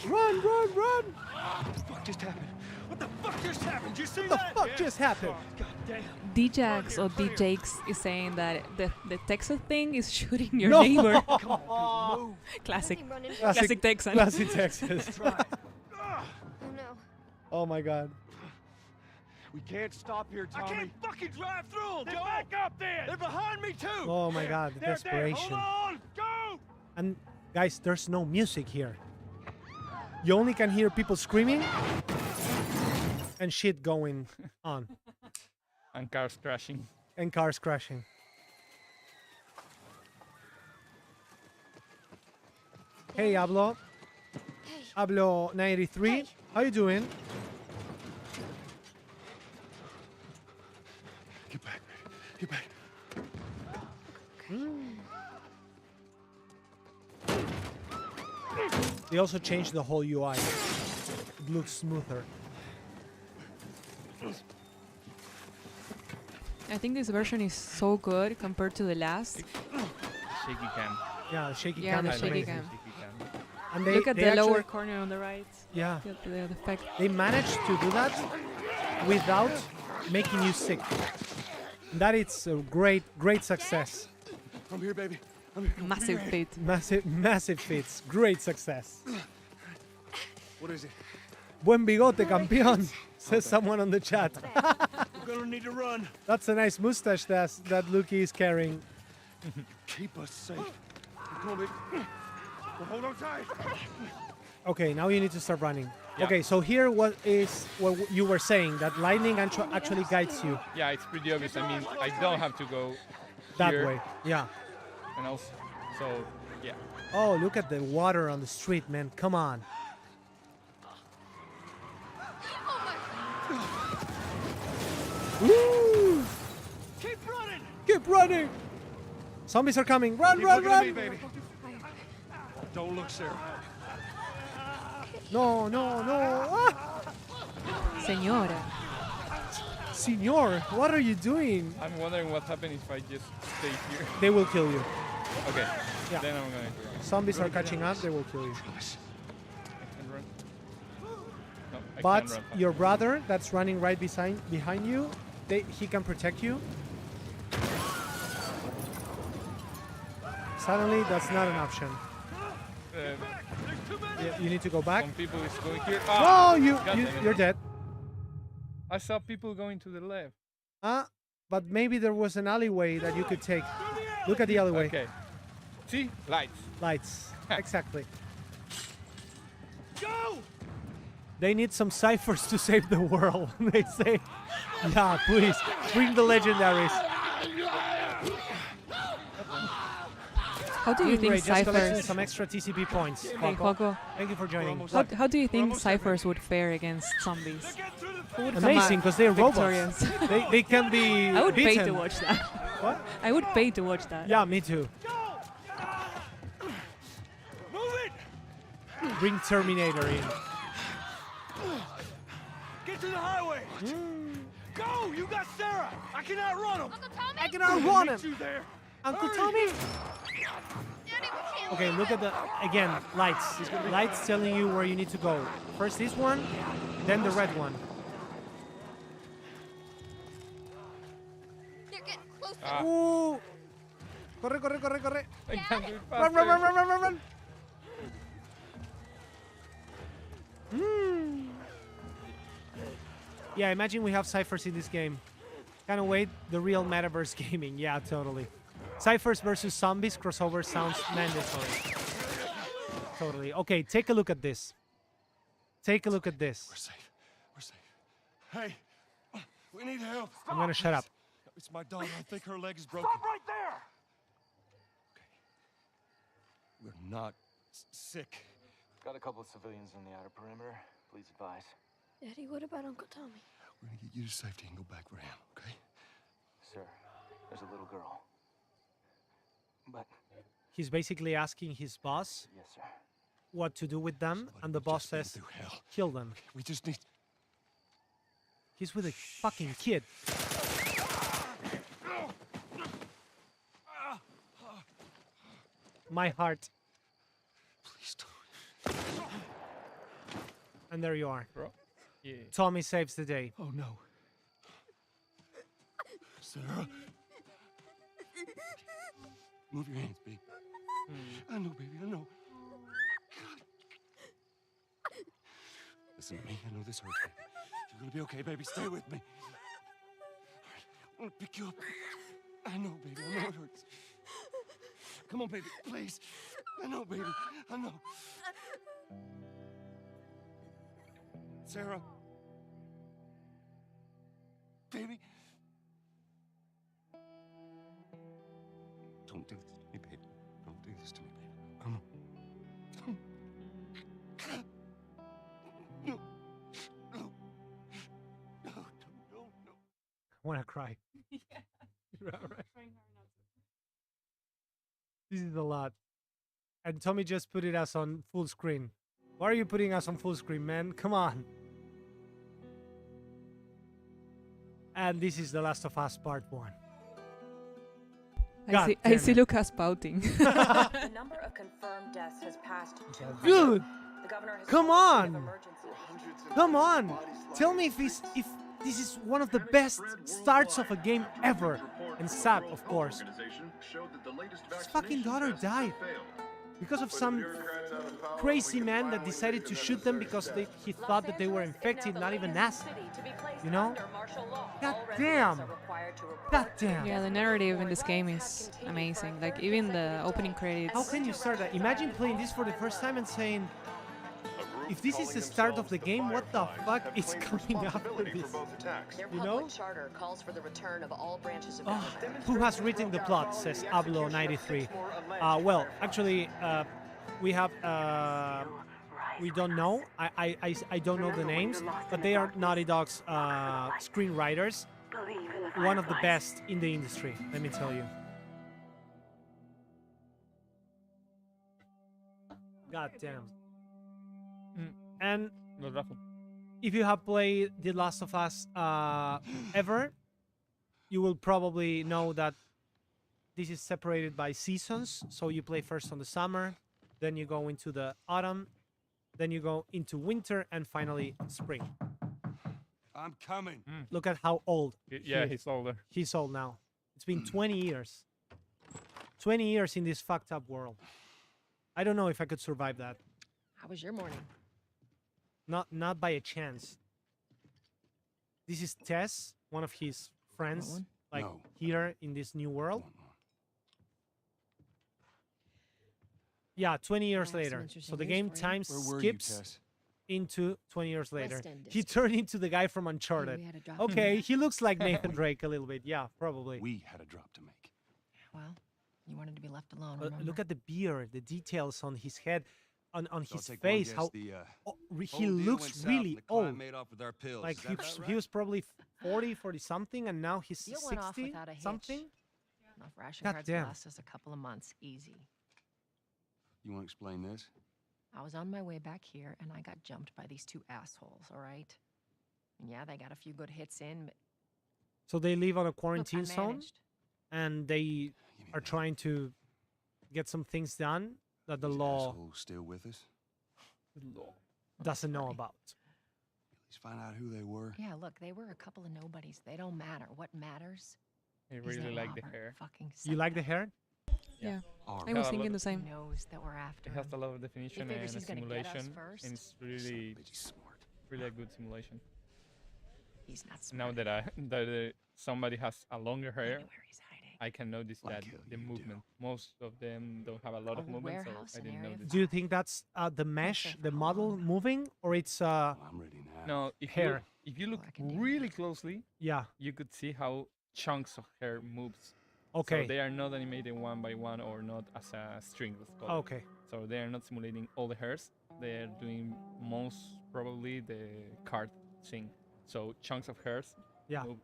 Run, run, run! What the fuck just happened? What the fuck just happened? You see What the that? fuck just happened? God damn. Djax or DJX is saying that the Texas thing is shooting your No. neighbor. Come on, people, move. Classic. Classic Texan. Classic Texas. Try it. Oh no. Oh my god. We can't stop here, I Tommy. can't fucking drive through them, Joe. Back up there. They're behind me too. Oh my god, the desperation. Hold on. Go. And guys, there's no music here. You only can hear people screaming and shit going on And cars crashing. and cars crashing. Hey, Hablo. Hey. Hablo 93. Hey. How you doing? Get back, baby. Get back. They also changed the whole UI. It looks smoother. I think this version is so good compared to the last. Shaky cam. Yeah, the shaky Yeah, cam the is shaky amazing. cam. Shaky cam. And they, Look at they the lower actually- corner on the right. Yeah, The effect. they managed to do that without making you sick. That is a great success. I'm here, baby. I'm here. Massive fit. Massive fits. Great success. What is it? Buen bigote, campeón, says someone on the chat. We're gonna need to run. That's a nice mustache that Luki is carrying. Keep us safe. Come on, baby. Well, hold on tight. Okay, now you need to start running. Yeah. Okay, so here what you were saying, that lightning actually guides you Yeah, it's pretty obvious. I mean, I don't have to go that here. way. Yeah. And also, so yeah. Oh, look at the water on the street, man. Come on. Woo! Keep running. Keep running! Zombies are coming. Run, Keep run, looking at me, run! baby. Don't look, Sarah. No, no, no. Ah! Señora. Senor, what are you doing? I'm wondering what happens if I just stay here. They will kill you. Okay. Yeah. Then I'm going to run. Zombies are catching up, they will kill you. I can run. No, I But can't run fast. your brother that's running right behind you, he can protect you. Suddenly, that's not an option. You need to go back. Some people is going here. Oh, God damn it. you're dead. I saw people going to the left. But maybe there was an alleyway that you could take. Look at the alleyway. Okay. See? Lights. Lights. Exactly. Go! They need some ciphers to save the world. They say, yeah, please, bring the legendaries. How do you think Great, just collecting ciphers? some extra TCP points. Hey, Quaco. Quaco. Thank you for joining. How do you think ciphers would fare against zombies? Amazing, because they're victorious. robots. They can be I would pay beaten. to watch that. What? I would pay to watch that. Yeah, me too. Move it! Bring Terminator in. Get to the highway! Go! You got Sarah! I can outrun him! I can outrun him. You there? Uncle Hurry. Tommy. Okay, look at the again lights. Lights telling you where you need to go. First this one, then the red one. They're getting closer. Ooh! Corre, corre, corre, corre! I can't do it Run, run, run, faster. run, run, run, run! Yeah, imagine we have ciphers in this game. Kind of wait, the real metaverse gaming. Yeah, totally. Ciphers versus zombies crossover sounds mandatory. Totally. Okay, take a look at this. Take a look at this. We're safe. We're safe. Hey, we need help. I'm gonna shut up. It's my daughter. I think her leg is broken. Stop right there! We're not sick. Got a couple of civilians on the outer perimeter. Please advise. Daddy, what about Uncle Tommy? We're gonna get you to safety and go back for him, okay? Sir, there's a little girl. But, He's basically asking his boss yes, sir. what to do with them, and the We've boss just been says, through hell. kill them. We just need. He's with a fucking kid. My heart. Please don't. And there you are. Bro. Yeah. Tommy saves the day. Oh no. Sarah. Move your hands, baby. I know, baby. I know. Listen to me. I know this hurts, baby. You're gonna be okay, baby. Stay with me. All right. I'm gonna pick you up. I know, baby. I know it hurts. Come on, baby. Please. I know, baby. I know. Sarah. Baby. Don't do this to me, baby. Don't do this to me, baby. Come on. No. No. No. No. No. No. I want to cry. Right. This is a lot. And Tommy just put it us on full screen. Why are you putting us on full screen, man? Come on. And this is The Last of Us Part 1. God I damn see it. Lucas pouting. The number of confirmed deaths has passed 200. Dude, The governor has come called a state of on. emergency. come on. Tell me if this is one of the best starts of a game ever. And sad, of course. His fucking daughter died because of some crazy man that decided to shoot them because he thought that they were infected, not even NASA. You know? God damn. God damn. Yeah, the narrative in this game is amazing. Like even the opening credits. How can you start that? Imagine playing this for the first time and saying, if this is the start of the game, what the fuck is coming after this? You know? Charter calls for the return of all branches of Oh, who has written the plot, says Ablo93. Well, actually, we have, we don't know. I don't know the names, but they are Naughty Dog's screenwriters. One of the best in the industry, let me tell you. God damn. And No, Rafa. if you have played The Last of Us ever, you will probably know that this is separated by seasons. So you play first on the summer, then you go into the autumn, then you go into winter, and finally spring. I'm coming. Look at how old Yeah, he is. he's older. He's old now. It's been 20 years. 20 years in this fucked up world. I don't know if I could survive that. How was your morning? Not by a chance. This is Tess, one of his friends, one? like No. here in this new world. Want one? Yeah, 20 years have some later. So interesting the news game for you. time Where were you, skips Tess? into 20 years later. West End He district. turned into the guy from Hey, Uncharted. we had a drop. Okay, he looks like Nathan Drake a little bit. Yeah, probably. We had a drop to make. Well, you wanted to be left alone. Look remember? at the beard, the details on his head, on So I'll his take one face. guess, How the, he whole deal looks went south really and the client old. made off with our pills. Like Is he, that was- about he right? was probably 40 something, and now he's Deal went off 60 without a hitch. something. Enough ration God cards damn. last us a couple of months, easy. You want to explain this? I was on my way back here, and I got jumped by these two assholes. All right. And yeah, they got a few good hits in, but So they live on a look, I quarantine zone, managed. and they Give me are that. trying to get some things done that the These law assholes still with us? doesn't know Funny. about. At least find out who they were. Yeah, look, they were a couple of nobodies. They don't matter. What matters I is really that like the Robert hair. fucking You like the psycho hair? Yeah, All I right. was Yeah, thinking but- the same. knows that we're after It has him. a lot of definition figures and a he's gonna get us simulation, first? and it's really, Bitch, he's smart. really a good simulation. He's not Now smart. that somebody has a longer I hair, know where he's hiding. I can notice Like that hell the you do. movement. Most of them don't have a lot of A movement, warehouse so I in didn't Area notice. Do you think that's the mesh, safe the for how model long? moving, or it's Well, I'm ready now. No, if Hair. you look I can do really that. closely, yeah? you could see how chunks of hair moves. Okay. So they are not animated one by one or not as a string. Let's call it. Okay. So they are not simulating all the hairs. They are doing most probably the card thing. So chunks of hairs Yeah. move,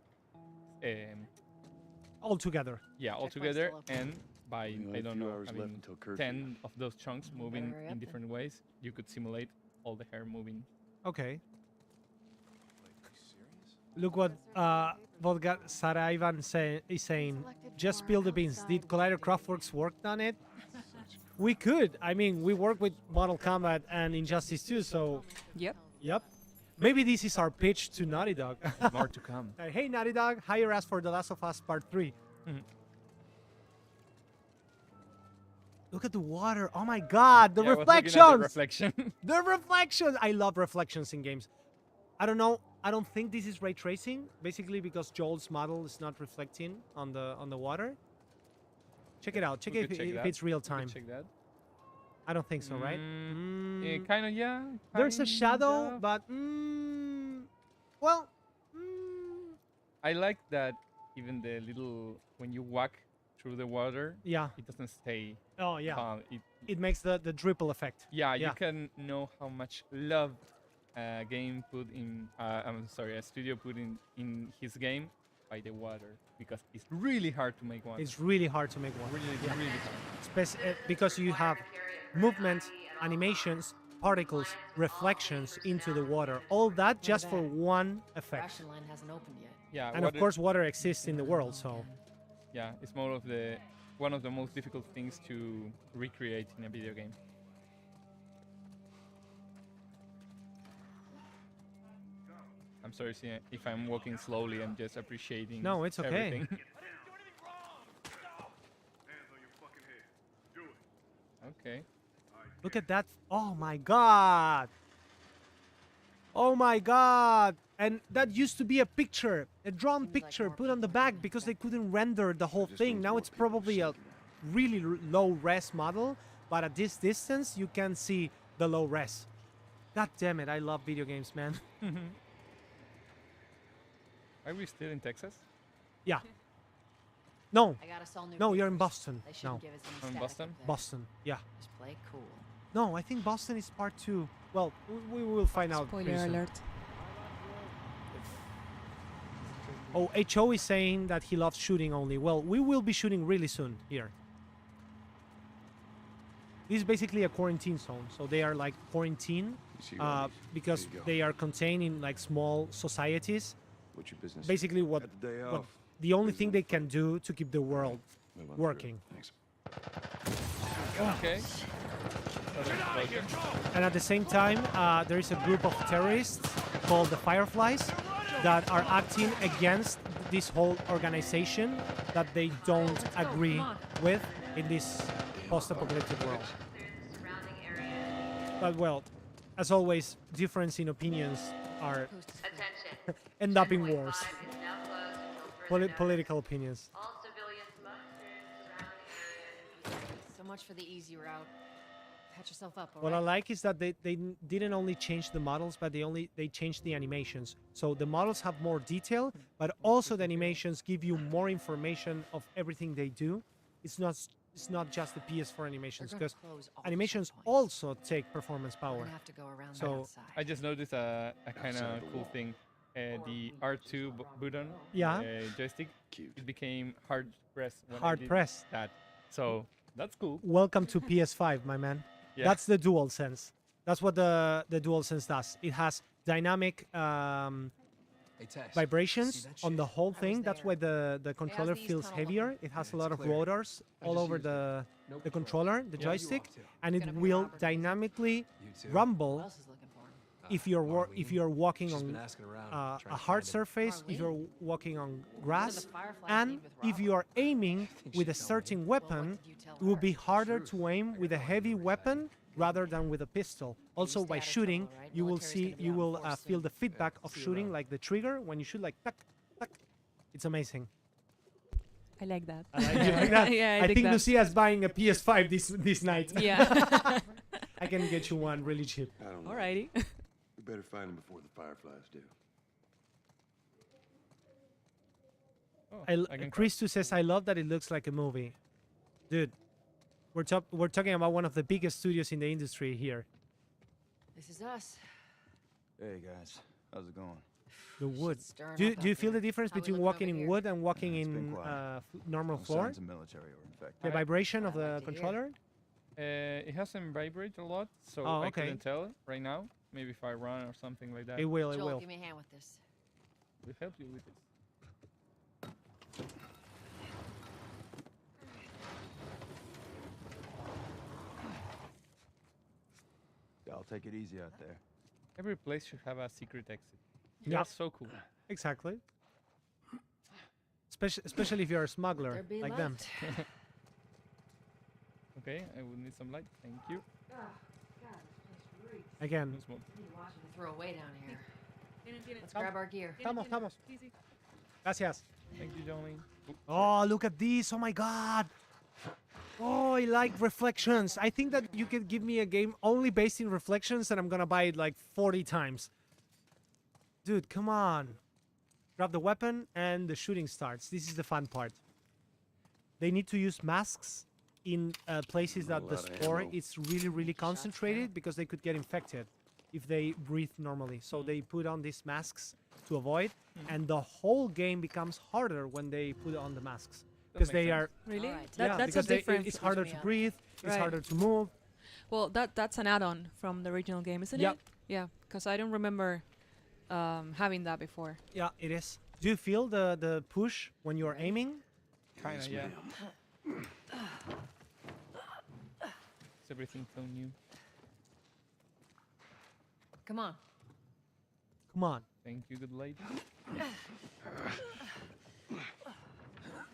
All together. yeah, all Checkpoint's together, still open. and by We only I have a don't few know, hours I left mean, until curfew. 10 of those chunks moving hurry up in then. different ways, you could simulate all the hair moving. Okay. Look what Vodka Saraivan is saying. Just spill the beans. Did Collider Craftworks work on it? We could. I mean, we work with Mortal Kombat and Injustice 2, so Yep. yep. Maybe this is our pitch to Naughty Dog. More to come. Hey, Naughty Dog, hire us for The Last of Us Part 3. Mhm. Look at the water. Oh my god, the Yeah, I was looking at the reflections. reflection. The reflections! I love reflections in games. I don't know. I don't think this is ray tracing, basically because Joel's model is not reflecting on the water. Check it out. Check We it could check if that. it's real We could time. check that. I don't think so, right? Kind of, yeah. There's a kind shadow, of. but well, I like that even the little when you walk through the water, yeah. it doesn't stay Oh yeah. calm. It makes the dripple effect. Yeah, Yeah. you can know how much love a game put in. I'm sorry, a studio put in his game by the water because it's really hard to make one. It's really hard to make one. really, Yeah. really hard. Because you have movement, animations, particles, reflections into the water. All that just for one effect. Ration line hasn't opened yet. Yeah, And of course, water exists in the world, so yeah, it's more of one of the most difficult things to recreate in a video game. I'm sorry if I'm walking slowly. I'm just appreciating. No, it's okay. Everything. Okay. look at that. Oh my god. Oh my god. And that used to be a picture, a drawn Seems like picture more put on the people than back because they couldn't render the whole Just thing. means Now more it's people are probably a shaking it. really low res model, but at this distance you can see the low res. God damn it, I love video games, man. Are we still in Texas? Yeah. No, I gotta sell new no, you're in papers. Boston. They shouldn't No, give us any In static Boston? up there. Boston. Yeah. Just play cool. No, I think Boston is part 2. Well, we will find out. pretty Spoiler soon. alert. Oh, HO is saying that he loves shooting only. Well, we will be shooting really soon here. This is basically a quarantine zone. So they are like quarantine see all these? because Here you go. they are contained in like small societies. What's your business? Basically, what Got the day what off. the only Busy thing on they the can do to keep the world Move on through. working. Thanks. Okay. Get out of here, go! And at the same time, there is a group of terrorists called the Fireflies that are acting against this whole organization that they don't agree with in this post-apocalyptic world. But well, as always, difference in opinions are end up in wars. Political opinions. So much for the easy route. Patch yourself up, all What I right? like is that they didn't only change the models, but they changed the animations. So the models have more detail, but also the animations give you more information of everything they do. It's not just the PS4 animations, They're gonna because close all the animations checkpoints. also take performance We're power. gonna have to go around So, the outside. I just noticed a kind of cool thing. The R2 button, Yeah. joystick, Cute. it became hard press when I Hard did press. that. So that's cool. Welcome to PS5, my man. Yeah. That's the DualSense. That's what the DualSense does. It has dynamic vibrations on the whole thing. That's why the controller these feels tunnel heavier. It has a lot of rotors all over the controller, the joystick, and it Gonna bring will Robert with us? dynamically Who rumble else is looking for him? if you're walking on a hard surface, if Marlene? you're walking on grass, Fireflies and need with if Robert? you are aiming with a certain weapon, did you tell it will her? be harder to aim with a heavy weapon rather than with a pistol. Also, stay by out of shooting, trouble, right? you will Military's see, gonna be you out in will force feel soon. the feedback of shooting, like the trigger when you shoot, like tuck, tuck. It's amazing. I like that. I like, you like that? Yeah, I dig think that. Lucia's buying a PS5 this night. Yeah. I can get you one really cheap. I don't know. Alrighty. We better find him before the Fireflies do. Oh, I can Christus says, "I love that it looks like a movie." Dude, we're talking about one of the biggest studios in the industry here. This is us. Hey guys, how's it going? The wood. stirring Do up you out feel the there. difference How we between looking walking over in here? wood and walking It's been in quiet. normal No floor? signs of military or infected. The vibration of I'd the like to hear. controller? It hasn't vibrated a lot, so Oh, I okay. couldn't tell right now. Maybe if I run or something like that, It will. It Joel, will. give me a hand with this. will help you with this. I'll take it easy out there. Every place should have a secret exit. Yeah. That's so cool. Exactly. Especially if you're a smuggler There be like them. light. Okay, I would need some light. Thank you. Again. No smoke. Throw away down here. Let's grab our gear. Estamos. Gracias. Thank you, Johnny. Oh, look at this. Oh my god. Oh, I like reflections. I think that you can give me a game only based in reflections and I'm gonna buy it like 40 times. Dude, come on. Grab the weapon and the shooting starts. This is the fun part. They need to use masks in places that the lot of spore ammo. is really, really concentrated because they could get infected if they breathe normally. So they put on these masks to avoid, and the whole game becomes harder when they put on the masks because makes they sense. are Really? Alright. That's a because difference. it's harder to breathe, it's Right. harder to move. Well, that's an add-on from the original game, isn't Yep. it? Yeah, because I don't remember having that before. Yeah, it is. Do you feel the push when you're aiming? Kinda, yeah. It's everything so new. Come on. Come on. Thank you, good lady.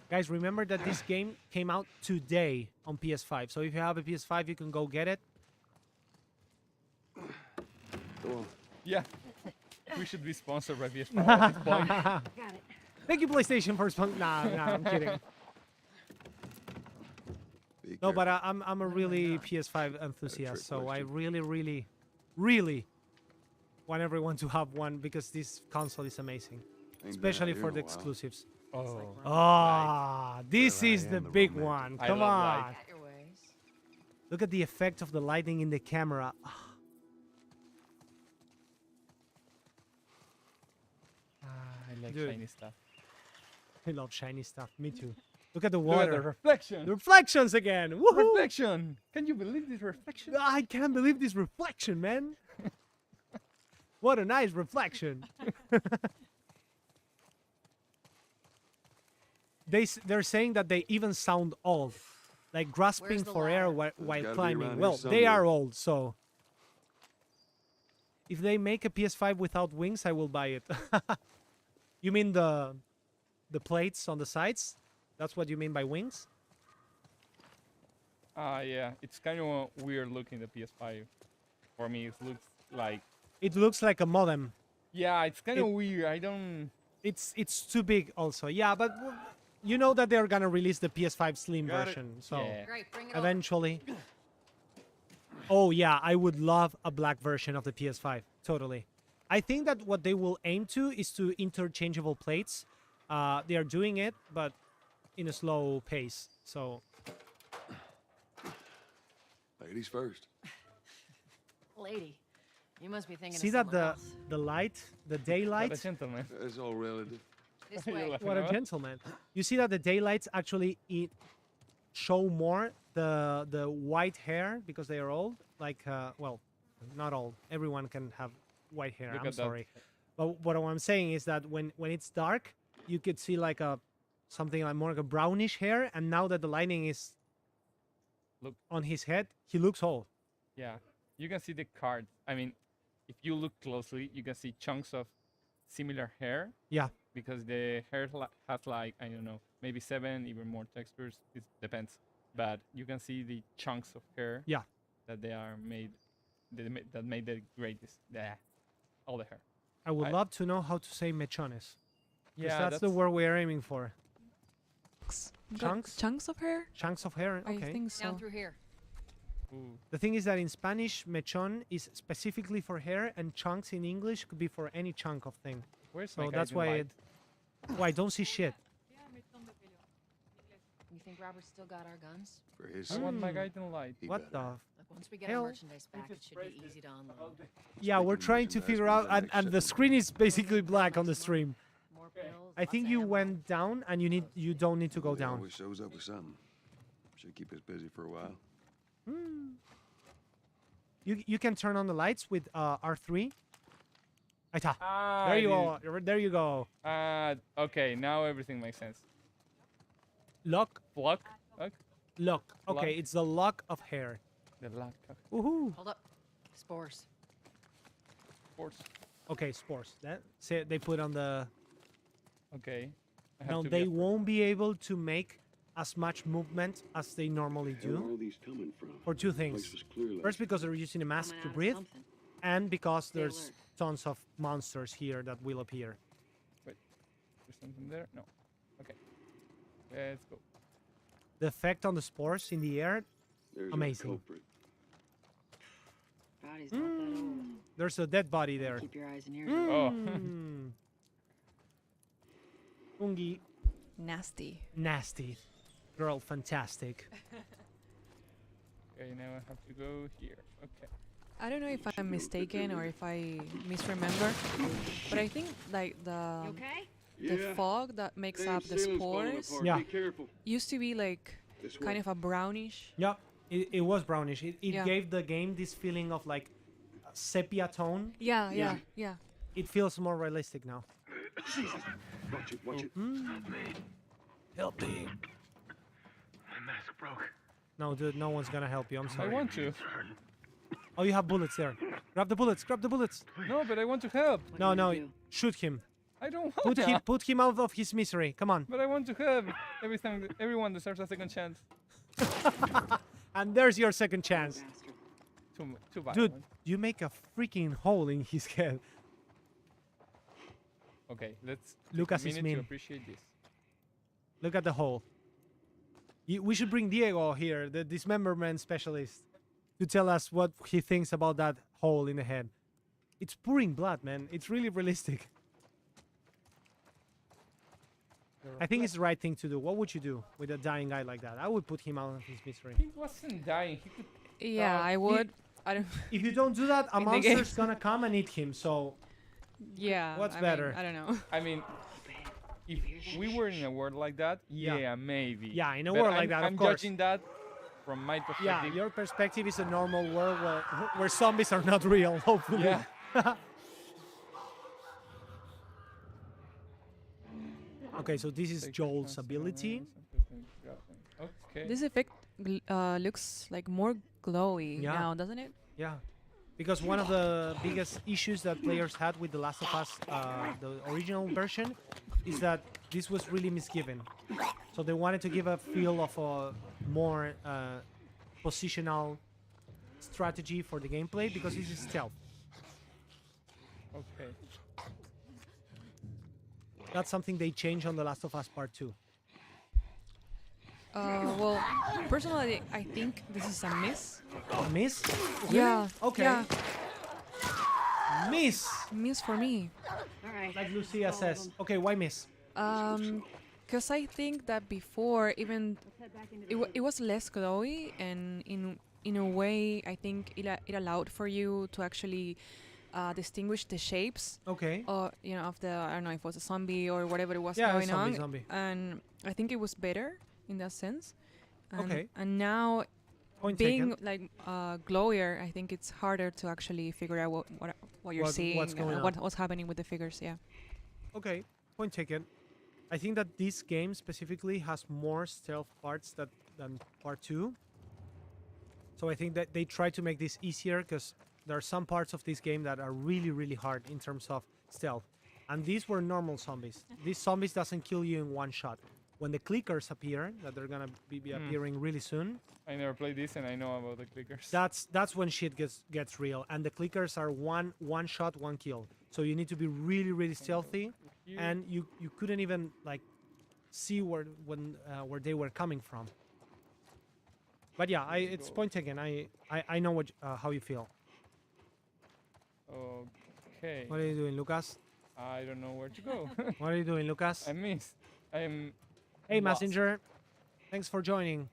Guys, remember that this game came out today on PS5. So if you have a PS5, you can go get it. Go on. Yeah. We should be sponsored by PS5 at this point. Got it. Thank you, PlayStation, for sponsor. Nah, I'm kidding. Be No, careful. but I'm a really PS5 enthusiast, so I really want everyone to have one because this console is amazing, Ain't been especially out here for in the a while. exclusives. Oh. Ah, this Well, I is the am the big romantic. one. I Come love on. light. Got your ways. Look at the effect of the lighting in the camera. I like Dude. shiny stuff. I love shiny stuff. Me too. Look at the Look at water. the reflection. The reflections again. Woohoo! Reflection. Can you believe this reflection? I can't believe this reflection, man. What a nice reflection. They're saying that they even sound old, like grasping the for air ladder? while gotta be climbing. around here Well, they are somewhere. old, so if they make a PS5 without wings, I will buy it. You mean the plates on the sides? That's what you mean by wings? Yeah. It's kind of weird looking the PS5. For me, it looks like. It looks like a modem. Yeah, it's kind It- of weird. I don't. It's too big also. Yeah, but you know that they're gonna release the PS5 Slim Got it. version, so Yeah. Great, bring it over. eventually. Oh yeah, I would love a black version of the PS5. Totally. I think that what they will aim to is to interchangeable plates. They are doing it, but in a slow pace. So Ladies first. Lady, you must be thinking see of that someone the else. the light, the What a daylight. gentleman. It's all relative. This You're way. laughing What a about? gentleman! You see that the daylights actually show more the white hair because they are old. Like well, not old. Everyone can have white hair. Look I'm at that. sorry, but what I'm saying is that when it's dark, you could see like something like more like a brownish hair, and now that the lighting is Look. on his head, he looks old. Yeah, you can see the card. I mean, if you look closely, you can see chunks of similar hair Yeah, because the hair has like I don't know, maybe 7 even more textures. It depends, but you can see the chunks of hair. Yeah. That they are made, that made the greatest. Yeah, all the hair. I would I- love to know how to say mechones. Yeah, That's the word we're aiming for. Got Chunks? Chunks of hair? Chunks of hair. I Okay. think so. Down through here. Ooh. The thing is that in Spanish, mechon is specifically for hair, and chunks in English could be for any chunk of thing. Where's So my that's guiding why light? I don't see shit. You think Robert's still got our guns? For his I want my Mm. guiding light. He What better. the? Look, once we get Hell. our merchandise back, it should be easy to unload. Yeah, we're Speaking of trying to merchandise, figure when's out, the and, next and the shipment? screen is basically black on the stream. More pills, I lots think of you ammo. went down, and you don't need to go He down. always shows up with something. Should keep us busy for a while. You can turn on the lights with R3. Aita. Ah, There I you did- go. There you go. Okay, now everything makes sense. Lock, Block. Lock. lock. Lock. Okay, it's the lock of hair. The lock. Woohoo. Hold up. Spores. Force. Okay, spores. That say they put on the. Okay. I have Now to they get- won't be able to make as much movement as they normally do these coming from? for two things. First, because they're using a mask to breathe, and because there's tons of monsters here that will appear. There's something there? No. Okay. Let's go. The effect on the spores in the air, There's amazing. Body's not that old. There's a dead body there. Keep your eyes and ears open. Oh. Mm. Ungi, Nasty. nasty. Girl, fantastic. Okay, now I have to go here. Okay. I don't know if I'm mistaken or if I misremember, but I think like the fog that makes up the spores Yeah. used to be like kind of a brownish. Yeah, it was brownish. It Yeah. gave the game this feeling of like sepia tone. Yeah, yeah, yeah. It feels more realistic now. Watch it, watch it. Help me. My mask broke. No, dude, no one's gonna help you. I'm I sorry. want to. Oh, you have bullets there. Grab the bullets. Grab the bullets. No, but I want to help. What No, do no, you do? shoot him. I don't want Put to. him. Put him out of his misery. Come on. But I want to help. Everyone deserves a second chance. And there's your second chance. Bastard. Too bad. Dude, you make a freaking hole in his head. Okay, let's Look take at a his minute to meme. appreciate this. Look at the hole. We should bring Diego here, the dismemberment specialist, to tell us what he thinks about that hole in the head. It's pouring blood, man. It's really realistic. I think it's the right thing to do. What would you do with a dying guy like that? I would put him out of his misery. He wasn't dying. He could. Yeah, I would. I don't. If you don't do that, a In the game. monster's gonna come and eat him. So Yeah. What's I mean, better? I don't know. I mean, if we were in a world like that, Yeah. yeah, maybe. Yeah, in a But world like I'm, that, of I'm course. judging that from my Yeah, perspective. your perspective is a normal world where zombies are not real, hopefully. Yeah. Okay, so this is Take Joel's responsibility ability. and something got- Okay. This effect looks like more glowy Yeah. now, doesn't it? Yeah, because one of the biggest issues that players had with The Last of Us, the original version, is that this was really misgiven. So they wanted to give a feel of a more positional strategy for the gameplay because this is stealth. Okay. That's something they changed on The Last of Us Part 2. Well, personally, I think this is a miss. A miss? Yeah. Okay. Yeah. Miss! Miss for me. Like Lucia says. Okay, why miss? Because I think that before, even it was less glowy, and in a way, I think it allowed for you to actually distinguish the shapes. Okay. Or of the, I don't know if it was a zombie or whatever it was Yeah, going zombie, on. zombie. And I think it was better in that sense. And, Okay. And now, Point being taken. like glowier, I think it's harder to actually figure out what you're seeing, what's going on. what's happening with the figures. Yeah. Okay, point taken. I think that this game specifically has more stealth parts than Part 2. So I think that they try to make this easier because there are some parts of this game that are really, really hard in terms of stealth. And these were normal zombies. These zombies doesn't kill you in one shot. When the clickers appear, that they're gonna be appearing really soon, I never played this and I know about the clickers. that's when shit gets real. And the clickers are one shot, one kill. So you need to be really, really stealthy, and you couldn't even like see where they were coming from. But yeah, it's point taken. I know what how you feel. Okay. What are you doing, Lucas? I don't know where to go. What are you doing, Lucas? I missed. I'm. Hey, lost. Messenger. Thanks for joining.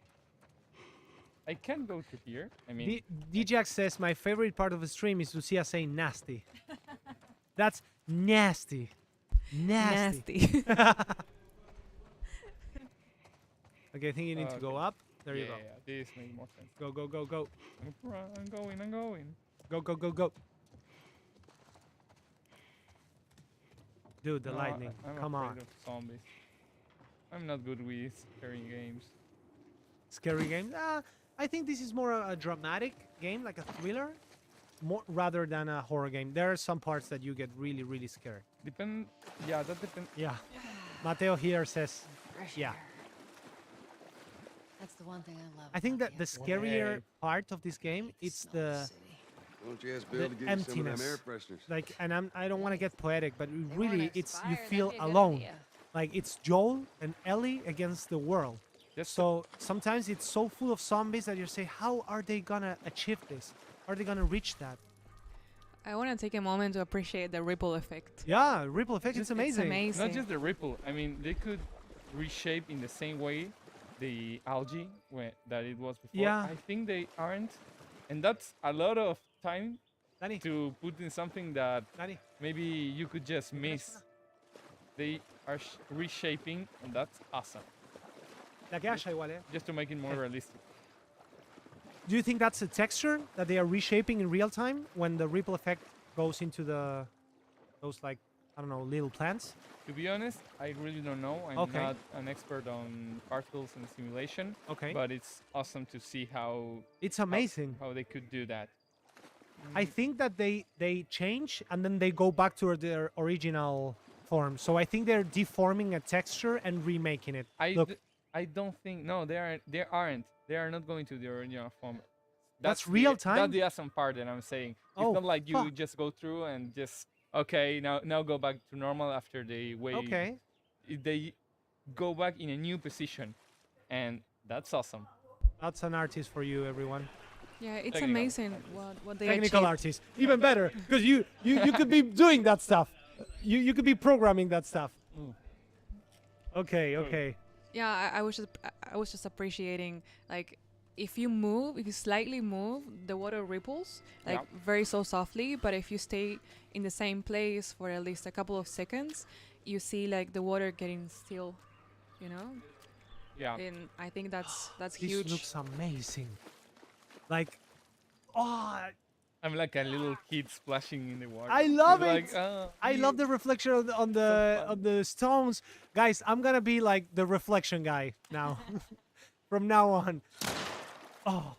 I can't go to here. I mean, DJax says my favorite part of the stream is Lucia saying nasty. That's nasty. Nasty. Okay, I think you need to go up. There you go. Yeah, this makes more sense. Go, go, go, go. I'm going. Go, go, go, go. Dude, the No, lightning. I'm Come afraid on. of zombies. I'm not good with scary games. Scary game? I think this is more a dramatic game, like a thriller, more rather than a horror game. There are some parts that you get really, really scared. Yeah, that depends. Yeah. Mateo here says, yeah. That's the one thing I love. I think about that the scarier part of this game is the Why don't you ask Bill to the get you some of them emptiness. air fresheners? Like, and I don't want to get poetic, but weren't really, it's you expired, feel that'd be a good alone. idea. Like it's Joel and Ellie against the world. So sometimes it's so full of zombies that you say, how are they gonna achieve this? Are they gonna reach that? I want to take a moment to appreciate the ripple effect. Yeah, ripple effect. It's amazing. amazing. Not just the ripple. I mean, they could reshape in the same way the algae that it was before. Yeah. I think they aren't, and that's a lot of time Danny. to put in something that Danny. maybe you could just miss. They are reshaping, and that's awesome. La gacha igual, eh? Just to make it more realistic. Do you think that's a texture that they are reshaping in real time when the ripple effect goes into those like, I don't know, little plants? To be honest, I really don't know. I'm Okay. not an expert on particles and simulation. Okay. But it's awesome to see how It's amazing. how they could do that. I think that they change and then they go back to their original form. So I think they're deforming a texture and remaking it. Look, I don't think they aren't. They are not going to the original form. That's the- real time? That's the awesome part that I'm saying. It's Oh, not like you fuck. just go through and just okay now go back to normal after they wait. Okay. They go back in a new position, and that's awesome. That's an artist for you, everyone. Yeah, it's Technical amazing what they Technical achieved. artist, even better, because you could be doing that stuff. You could be programming that stuff. Okay, okay. Yeah, I was just appreciating, like, if you slightly move, the water ripples like very so softly, but if you stay in the same place for at least a couple of seconds, you see like the water getting still, you know. Yeah. And I think that's This huge. looks amazing. Like, oh, I'm like a little kid splashing in the water. I love It's it. Like, oh, I love the reflection on the fun. stones, guys. I'm gonna be like the reflection guy now, from now on. Oh,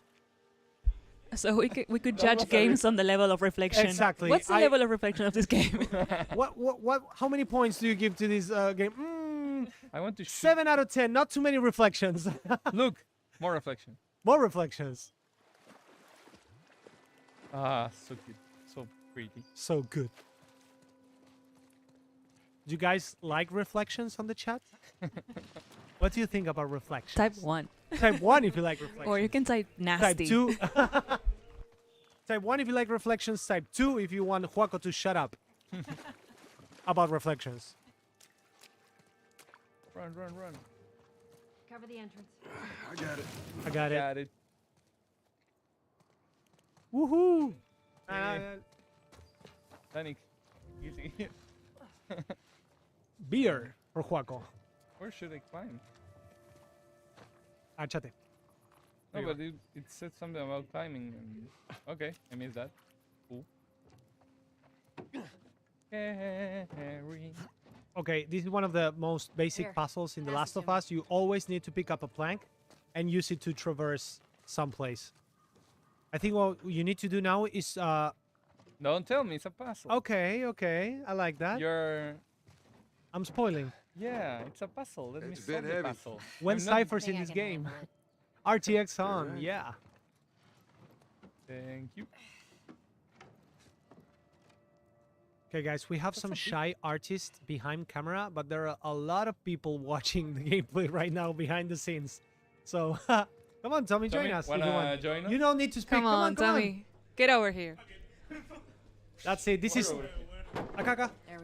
So we could judge games on the level of reflection. Exactly. What's the level of reflection of this game? what? How many points do you give to this game? I want to shoot. 7 out of 10. Not too many reflections. Look, more reflection. More reflections. Ah, so cute, so pretty. So good. Do you guys like reflections on the chat? What do you think about reflections? Type 1. Type 1 if you like reflections. Or you can type Type nasty. 2. Type 1 if you like reflections. Type 2 if you want Juaco to shut up about reflections. Run, run, run. Cover the entrance. I got it. I got it. Got it. Woohoo! Panic. Easy. Beer for Juaco. Where should I climb? Achate. No, There you but it said something about climbing. And... Okay, I missed that. Cool. Harry. Okay, this is one of the most basic Here, puzzles in The pass it Last to of me. Us. You always need to pick up a plank and use it to traverse someplace. I think what you need to do now is Don't tell me it's a puzzle. okay, I like that. I'm spoiling. Yeah, it's a puzzle. Let me It's a bit solve the heavy. puzzle. When I'm not- Cypher's in this game. RTX on, Alright. yeah. Thank you. Okay, guys, we have some shy artists behind camera, but there are a lot of people watching the gameplay right now behind the scenes. So, come on, Tommy, join Tommy, us if wanna you want. join us? You don't need to speak. Come on, come on. Tommy. Get over here. That's it. This is Akaka. There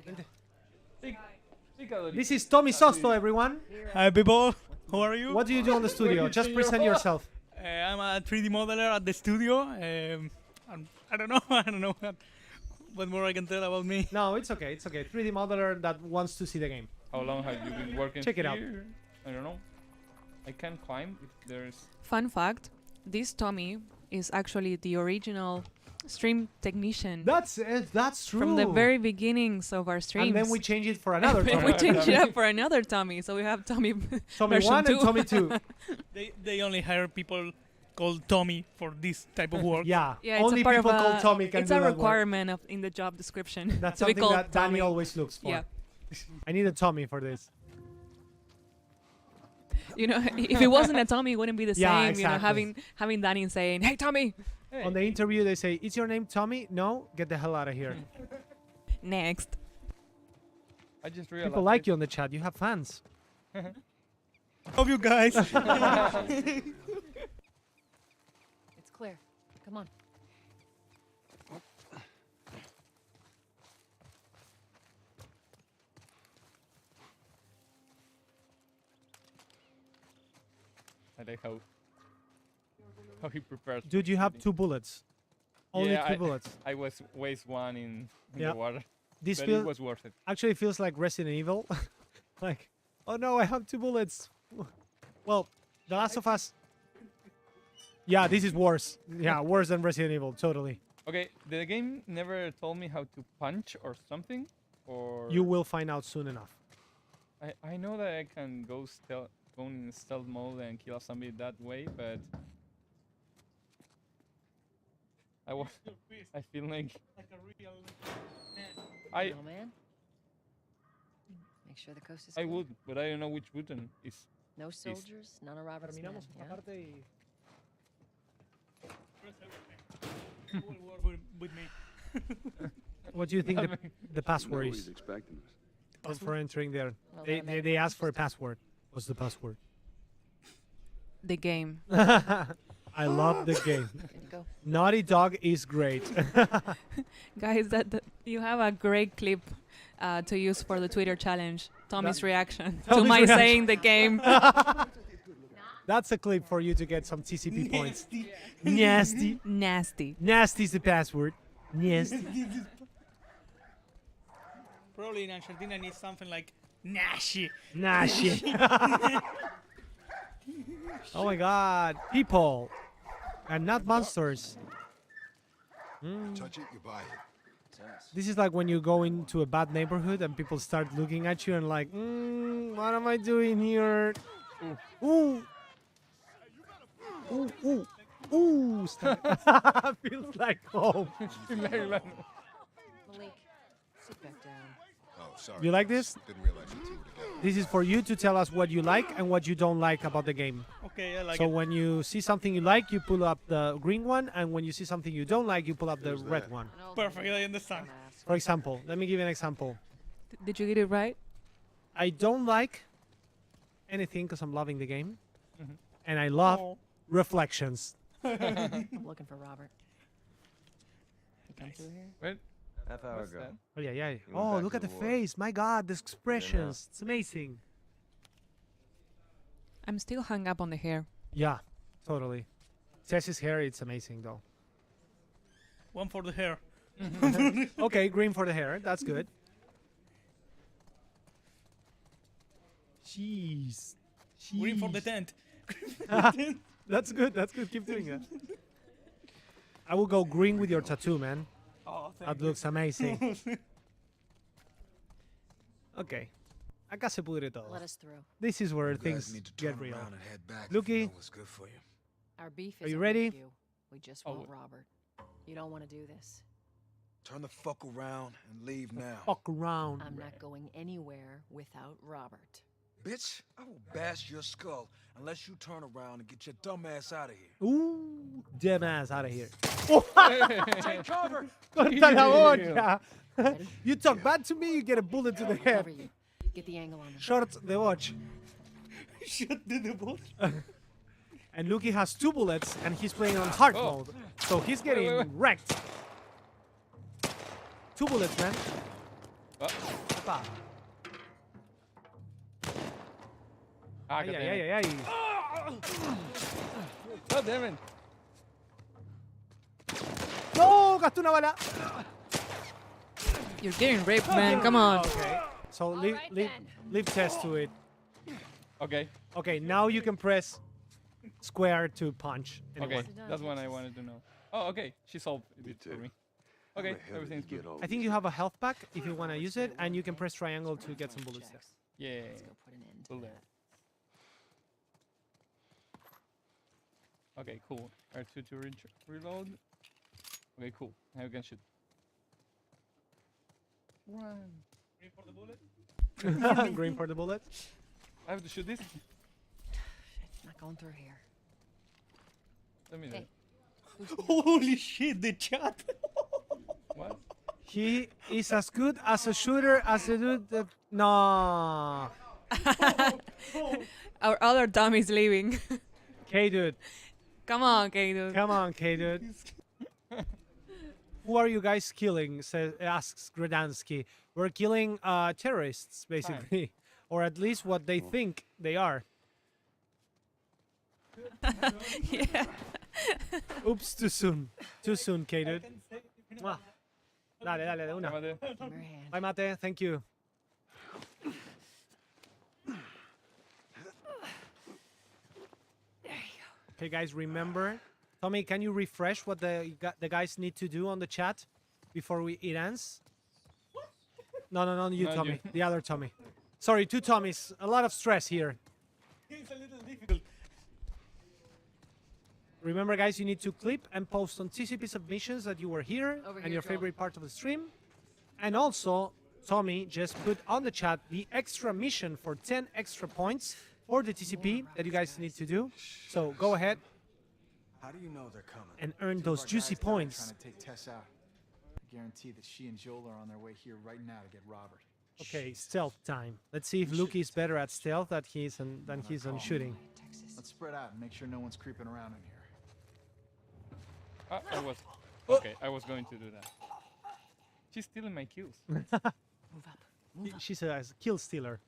we go. This is Tommy Sosto, everyone. Hi people, how are you? What do you do on the studio? Just present yourself. I'm a 3D modeler at the studio. I don't know. I don't know what more I can tell about me. No, it's okay. It's okay. 3D modeler that wants to see the game. How long have you been working Check it out. here? I don't know. I can climb if there's... Fun fact, this Tommy is actually the original stream technician That's true. from the very beginnings of our streams. And then we change it for another And Tommy. we changed it up for another Tommy. So we have Tommy Tommy version 1 and 2. Tommy 2. They only hire people called Tommy for this type of work. Yeah. Yeah, it's Only a part people of called Tommy can it's do a that work. requirement in the job description. That's to be something called that Danny Tommy. always looks for. Yeah. I need a Tommy for this. You know, if it wasn't a Tommy, it wouldn't be the Yeah, same. You know, exactly. having Danny saying, "Hey, Tommy." Hey, On the interview, they say, "Is your name Tommy?" No, get the hell out of here. Next. I just realized... People like you on the chat. You have fans. Love you guys. It's clear. Come on. I like how he prepares. Dude, you have everything. 2 bullets. Only Yeah, 2 bullets. I was waste one in Yeah. the water, This but it feels was worth it. actually feels like Resident Evil. Like, oh no, I have 2 bullets. Well, The Last of Us. Yeah, this is worse. Yeah, worse than Resident Evil, totally. Okay, the game never told me how to punch or something, or... You will find out soon enough. I know that I can go in stealth mode and kill somebody that way, but... I feel like... Little man. Make sure the coast is I clear. would, but I don't know which button is... No soldiers, none of Robert's men. Terminamos esta Yeah? parte y... with me. What do you think the password Nobody's is expecting us. for entering there? Well, They, then they, make they it ask for a interesting. password. What's the password? The game. I love the game. Good to go. Naughty Dog is great. Guys, that you have a great clip to use for the Twitter challenge. Tommy's reaction to Tommy's my reaction. saying the game. That's a clip for you to get some TCP points. Nasty. Nasty. Nasty is the password. Nasty. probably in Argentina needs something like Nashi. Nashi. Oh my god. People. And not monsters. Touch it, you buy it. This is like when you go into a bad neighborhood and people start looking at you and like, what am I doing here? Ooh. Ooh, ooh, ooh. Feels like home. Malik, sit back down. Oh, sorry. You like this? Didn't realize you two were together. This is for you to tell us what you like and what you don't like about the game. Okay, I like So it. when you see something you like, you pull up the green one, and when you see something you don't like, you pull up the red one. Perfect, I understand. For example, let me give you an example. Did you get it right? I don't like anything because I'm loving the game, and I love reflections. I'm looking for Robert. He come through here? Wait. Half hour ago. Oh yeah, yeah. went Oh, back look to at the the war. face! My God, the expressions. It's amazing. I'm still hung up on the hair. Yeah, totally. Ceci's hair, it's amazing though. One for the hair. Okay, green for the hair. That's good. Jeez. Green for the Jeez. tent. That's good. That's good. Keep doing that. I will go green with your tattoo, man. Oh, That looks amazing. Okay. Acá se pudre todo. Let us through. This is where You guys things need to get turn real. around and head back if Lucky. you know what's good for you. Our beef Are is you ready? You. We just want Robert. You don't want to do this. Turn the fuck around and leave now. Fuck around. I'm not going anywhere without Robert. Bitch, I will bash your skull unless you turn around and get your dumb ass out of here. Ooh, damn ass out of here. Take cover! Corta la bocha. You talk bad to me, you get a bullet to the head. Cover you. Get the angle on him. Short the watch. Shut the boat. And Lucky has 2 bullets and he's playing on hard mode. So he's getting wrecked. 2 bullets, man. Opa. Ay, ay, ay, ay, ay. God damn it. No, gasté una bala. You're getting raped, man. Come on. Okay. So leave test to it. Okay. Okay, now you can press square to punch. Okay. anyone. That's what I wanted to know. Oh, okay. She solved it for me. Okay. Everything's good. I think you have a health pack if you want to use it, and you can press triangle to get some bullets there. Yeah. Let's go put an end to Cool that. there. Okay, cool. R2 to reload. Okay, cool. Now we can shoot. Run. Green for the bullet. I have to shoot this? Not going through here. Let me know. Hey. Holy shit, the chat. What? He is as good as a shooter as a dude that... No. Our other dummy's leaving. Okay, dude. Come on, okay, dude. Come on, K dude. Who are you guys killing? Asks Gradansky. We're killing terrorists, basically. Or at least what they think they are. Yeah. Oops, too soon. Too soon, K dude. Mwah. Dale, dale, de una. Mate. Give her a hand. Bye, Mate. Thank you. Okay, guys, remember. Tommy, can you refresh what the guys need to do on the chat before it ends? No, no, no, you, Not Tommy. you. The other Tommy. Sorry, 2 Tommies. A lot of stress here. It's a little difficult. Remember, guys, you need to clip and post on TCP submissions that you were here Over and here, your Joel. favorite part of the stream. And also, Tommy just put on the chat the extra mission for 10 extra points for the TCP that you guys need to do. So go ahead How do you know they're coming? and earn Two of those our juicy guys died points. Trying to take Tess out. I guarantee that she and Joel are on their way here right now to get Robert. Okay, stealth time. Let's see if Luke is better at stealth than he's on shooting. Let's spread out and make sure no one's creeping around in here. I was. Okay, I was going to do that. She's stealing my kills. Move up. Move up. She's a kill stealer.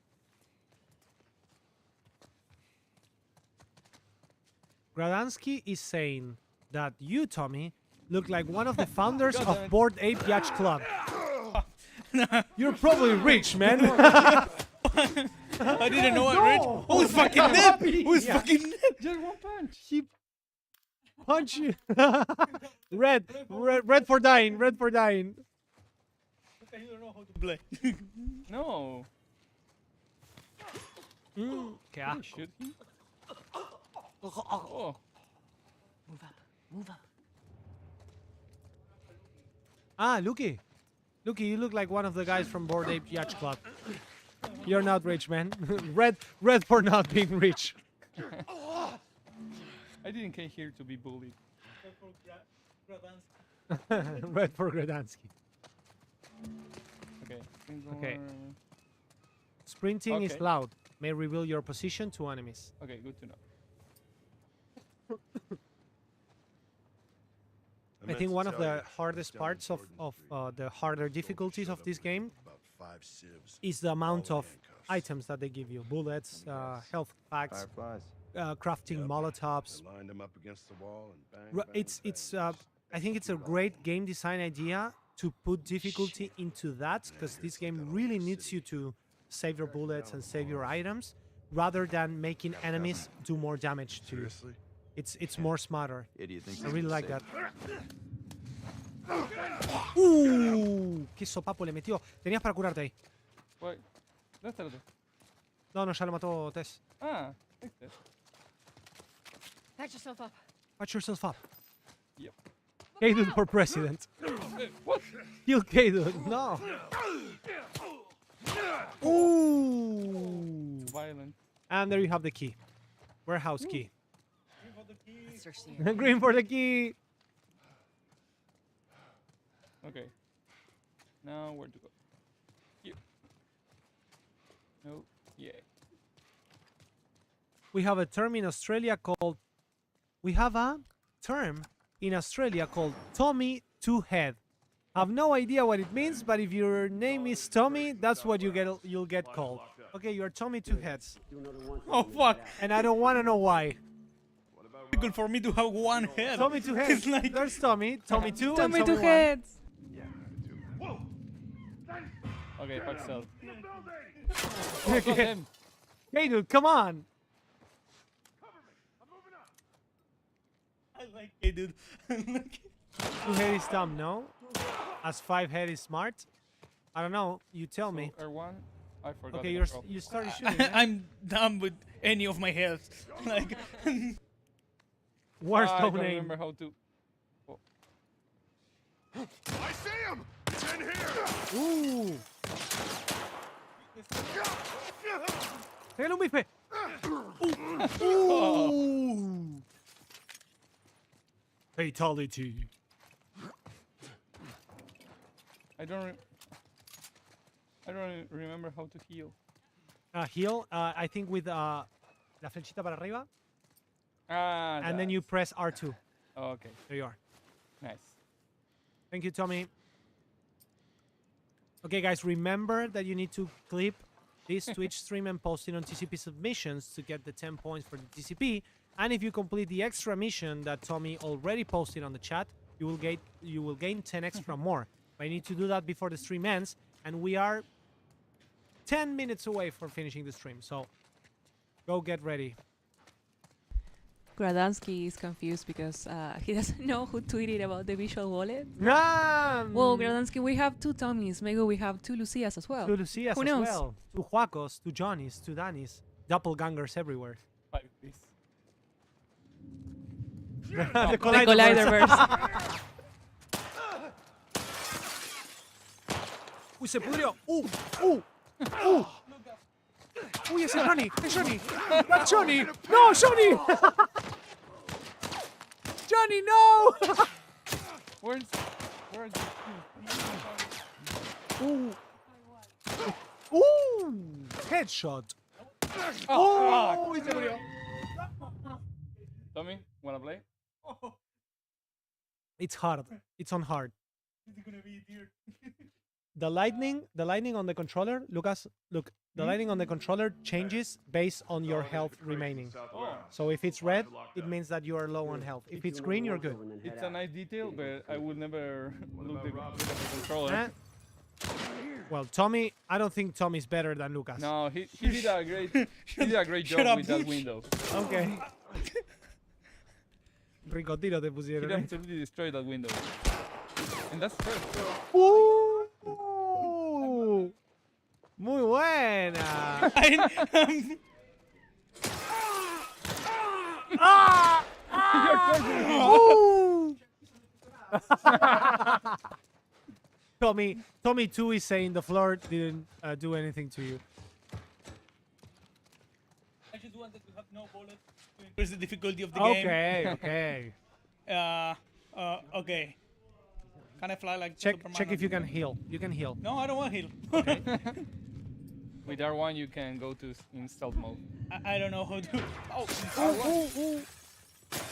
Gradansky is saying that you, Tommy, look like one of the founders God damn of it. Bored Ape Yacht Club. You're probably rich, man. I didn't know I rich. Who's fucking dead? Who's Yeah. fucking dead? Just one punch. He punch you. red for dying. Red for dying. You don't know how to play. No. ¿Qué Can I asco. shoot him? Oh. Move up. Move up. Ah, Luki. Luki, you look like one of the guys from Bored Ape Yacht Club. You're not rich, man. red for not being rich. I didn't came here to be bullied. red for Gradansky. Okay. Okay. Sprinting is Okay. loud. May reveal your position to enemies. Okay, good to know. I think one of the hardest parts of the harder difficulties of this game is the amount of items that they give you. Bullets, health packs, crafting molotovs. Lined them up against the wall and bang, It's I think it's a great game design idea to put difficulty into that, because this game really needs you to save your bullets and save your items rather than making enemies do more damage to you. It's more smarter. I really like that. ¡Qué sopapo le metió! Tenías para curarte ahí. Wait. That's it. No, ya lo mató Tess. Ah, thanks, Tess. Patch yourself up. Patch yourself up. Yep. K-Dude for president. What? Kill K-Dude. No. Ooh. Violent. And there you have the key. Warehouse key. Let's search the area. Green for the key. Okay. Now where to go? Here. No. Yeah. We have a term in Australia called Tommy Two Head. I have no idea what it means, but if your name is Tommy, that's what you'll get called. Okay, you're Tommy Two Heads. Oh fuck! And I don't want to know why. Difficult for me to have one head. Tommy Two Heads. It's like There's Tommy, Tommy Two, Tommy and two Tommy heads. Okay, fuck self. One. Got him. Hey, dude, come on. I like it, dude. Two Head is dumb, no? As Five Head is smart? I don't know. You tell me. So, R1. I forgot. Okay, the control. you started shooting. Yeah? I'm done with any of my heads. Like, Worst I no don't name. remember how to. Oh. I see him! It's in here! Ooh. Pégale un bife. Ooh. Fatality. I don't remember how to heal. Heal, I think with la flechita para arriba, Ah. and then you press R2. Oh, okay. There you are. Nice. Thank you, Tommy. Okay, guys, remember that you need to clip this Twitch stream and post it on TCP submissions to get the 10 points for the TCP. And if you complete the extra mission that Tommy already posted on the chat, you will gain 10 extra more. But you need to do that before the stream ends, and we are 10 minutes away from finishing the stream. So go get ready. Gradansky is confused because he doesn't know who tweeted about the visual wallet. Ah, Well, Gradansky, we have two Tommys. Maybe we have two Lucias as well. Two Lucias Who as knows? well. Two Juacos, two Johnnies, two Dannies. Doppelgangers everywhere. 5, please. The Colliderverse. Uy, se pudrió. Uy, ese es Johnny. Es Johnny. That's Johnny. No, Johnny. Johnny, no. Where is Ooh. Ooh. Headshot. Oh, y se murió. Tommy, wanna play? It's hard. It's on hard. The lightning on the controller, Lucas, look, the lightning on the controller changes based on your health remaining. Oh. So if it's red, it means that you are low on health. If it's green, you're good. It's a nice detail, but I would never look at the controller. Well, Tommy, I don't think Tommy's better than Lucas. No, he did a great Shut job up, with that bitch. window. Okay. Ricotiro te He pusieron. ¿eh? absolutely destroyed that window. And that's first. Muy buena. Tommy 2 is saying the floor didn't do anything to you. I just wanted to have no bullets to increase the difficulty of the game. Okay. Okay. Can I fly like Check Superman? if you can heal. You can heal. No, I don't want heal. Okay. With R1, you can go to in stealth mode. I don't know how to. Oh,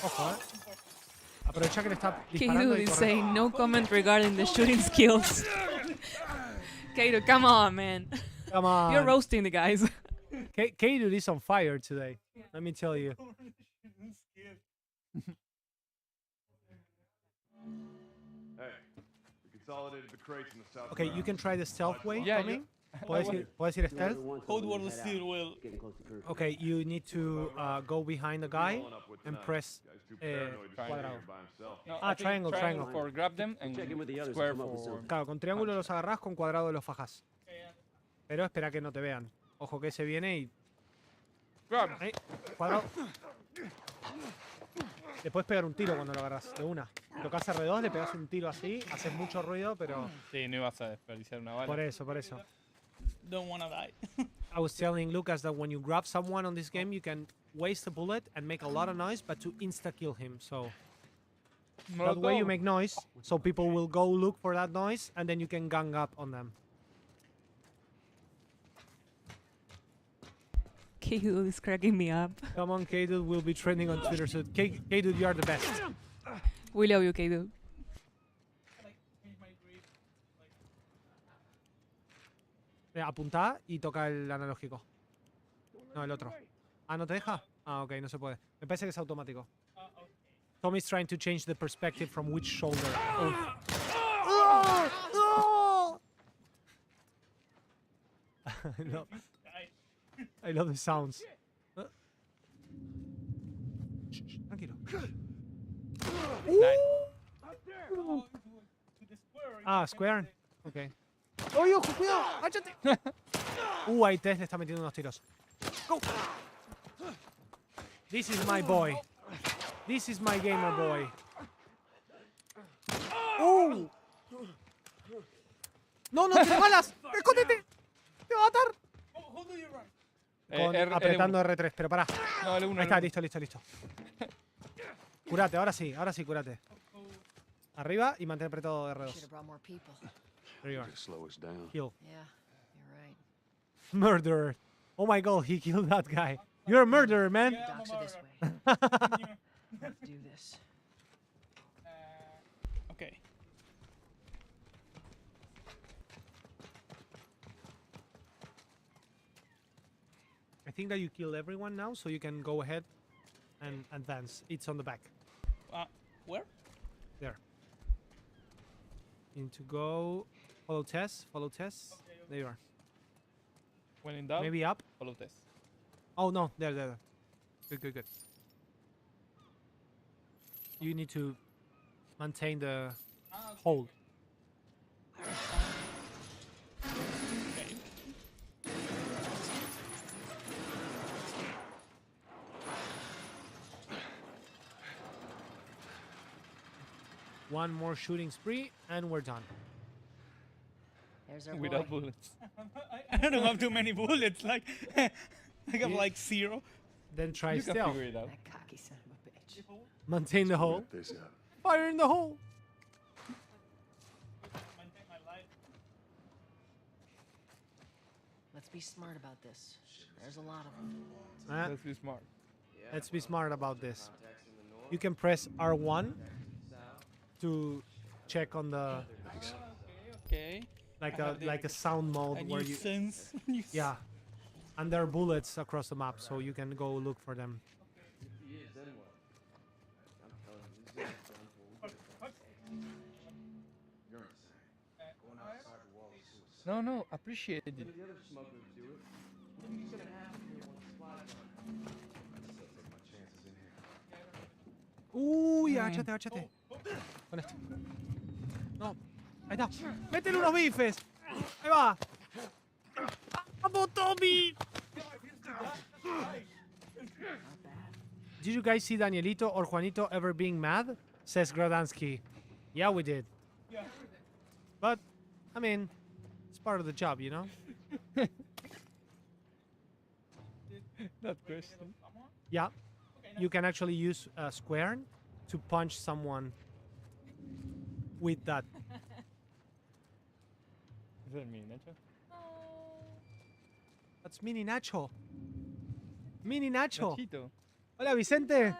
Ojo, aprovecha que le está disparando Kato y is corre. saying no comment regarding the shooting skills. Kato, come on, man. Come on. You're roasting the guys. Kato is on fire today. Let me tell you. Hey, we consolidated the crates in the south. Okay, you can try the stealth way, Yeah, Tommy. ¿Puedes ir stealth? Cold War still will. Okay, you need to go behind the guy and press cuadrado. No, Ah, I think triangle. for grab them and square for... Claro, con triángulo los agarrás, con cuadrado los fajás. Pero espera que no te vean. Ojo que ese viene y... Grab. Ahí, cuadrado. Le puedes pegar un tiro cuando lo agarras, de una. Tocas R2, le pegas un tiro así, haces mucho ruido, pero... Sí, no ibas a desperdiciar una bala. Por eso. Don't wanna die. I was telling Lucas that when you grab someone on this game, you can waste a bullet and make a lot of noise, but to insta-kill him, so... That way you make noise, so people will go look for that noise, and then you can gang up on them. Kato is cracking me up. Come on, Kato will be trending on Twitter, so Kato, you are the best. We love you, Kato. Apunta y toca el analógico. No, el otro. Ah, ¿no te deja? Ah, ok, no se puede. Me parece que es automático. Tommy's trying to change the perspective from which shoulder. Oh. I love the sounds. Tranquilo. Ah, square. Ok. ¡Oye, ojo, cuidado! ¡Áchate! Ahí Tess le está metiendo unos tiros. Go. This is my boy. This is my gamer boy. No, tiene balas. ¡Escóndete! ¡Te va a matar! Apretando R3, pero pará. No, L1, Ahí está, L1. listo. Curate, ahora sí, curate. Arriba y mantén apretado R2. There you are. Slow us down. Kill. Yeah, you're right. Murderer. Oh my god, he killed that guy. You're a murderer, man. Docks are this way. Let's do this. Okay. I think that you killed everyone now, so you can go ahead and advance. It's on the back. Where? There. Need to go. Follow Tess. Okay. There you are. When in doubt, Maybe up. follow test. Oh no, there. Good. You need to maintain the hold. One more shooting spree and we're done. There's our Without boy. bullets. I don't have too many bullets. Like, I have like 0. Then try You can stealth. figure it out. That cocky son of a bitch. Maintain the hole. This up. Fire in the hole. Let's be smart about this. There's a lot of them. Let's be smart. Let's be smart about this. You can press R1 to check on the Okay. like a sound mode And where you you sense. yeah, and there are bullets across the map, so you can go look for them. No, appreciate it. Uy, agáchate. Con esto. No. Ahí está. Métele unos bifes. Ahí va. ¡Vamos, Tommy! Did you guys see Danielito or Juanito ever being mad? Says Gradansky. Yeah, we did. But, I mean, it's part of the job, you know? That question. Yeah. You can actually use a square to punch someone with that. Is that me, Nacho? That's Mini Nacho. Mini Nacho. Nachito. Hola, Vicente.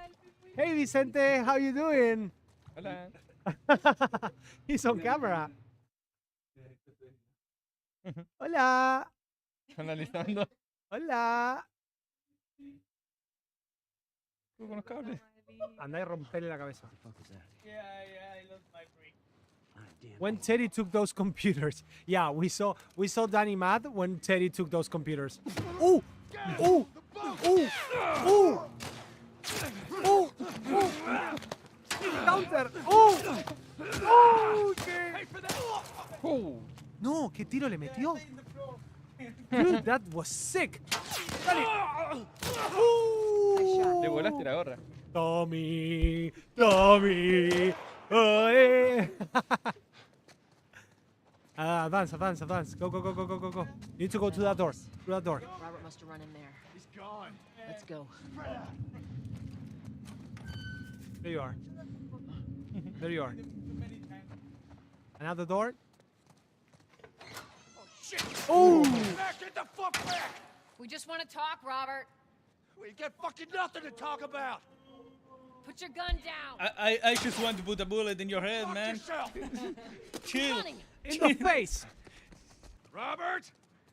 Hey, Vicente. How you doing? Hola. He's on camera. Hola. Analizando. Hola. Con los cables. Anda y romperle la cabeza. Yeah, I lost my break. When Teddy took those computers. Yeah, we saw Danny mad when Teddy took those computers. Ooh! Ooh! Ooh! Ooh! Ooh! Ooh! Counter! Ooh! Ooh! Oh. No, ¿qué tiro le metió? Dude, that was sick. Dale. Le volaste la gorra. Tommy, Tommy. Oe. Advance. Go. You need to go to that door. Through that door. Robert must have run in there. He's gone. Let's go. There you are. There you are. Another door. Oh! Back, get the fuck back! We just want to talk, Robert. We got fucking nothing to talk about. Put your gun down. I just want to put a bullet in your head, Fuck man. yourself. Chill. In the face. Robert!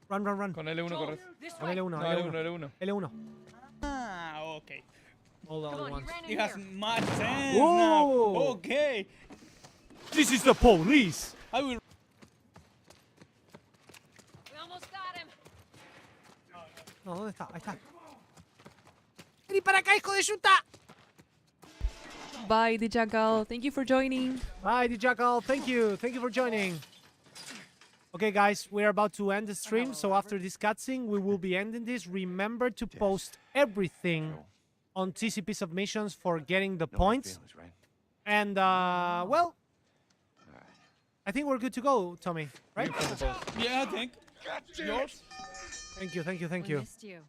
Run. Con L1 corres. This Con way. L1, No, L1. L1. L1. Ah, okay. All the Come other on, ones. he ran in It has here. much sense Whoa. now. Okay. This is the police. I will. We almost got him. No, ¿dónde está? Ahí está. ¡Vení para acá, hijo de yuta! Bye, the Jackal. Thank you for joining. Bye, the Jackal. Thank you for joining. Okay, guys, we're about to end the stream. So after this cutscene, we will be ending this. Remember to post everything on TCP submissions for getting the points. Feelings, right? And, well, I think we're good to go, Tommy. Right? Yeah, I think. Yours? Thank you. We missed you.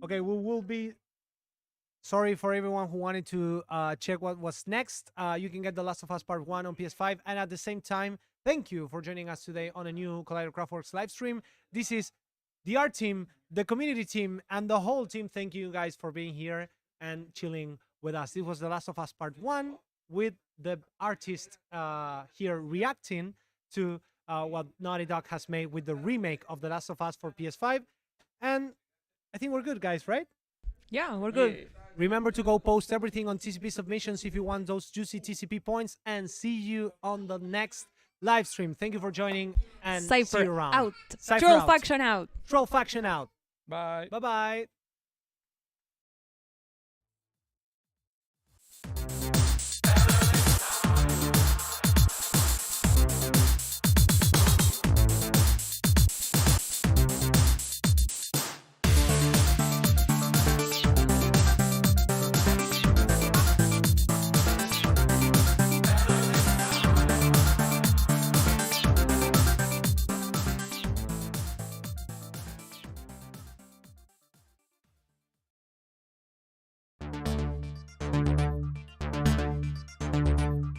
Okay, we will be sorry for everyone who wanted to check what was next. You can get The Last of Us Part 1 on PS5. And at the same time, thank you for joining us today on a new Collider Craftworks live stream. This is the art team, the community team, and the whole team. Thank you guys for being here and chilling with us. This was The Last of Us Part 1 with the artist here reacting to what Naughty Dog has made with the remake of The Last of Us for PS5. And I think we're good, guys, right? Yeah, we're good. Remember to go post everything on TCP submissions if you want those juicy TCP points. And see you on the next live stream. Thank you for joining and see Cypher you around. out. Cypher Troll out. faction out. Troll faction out. Bye. Bye-bye.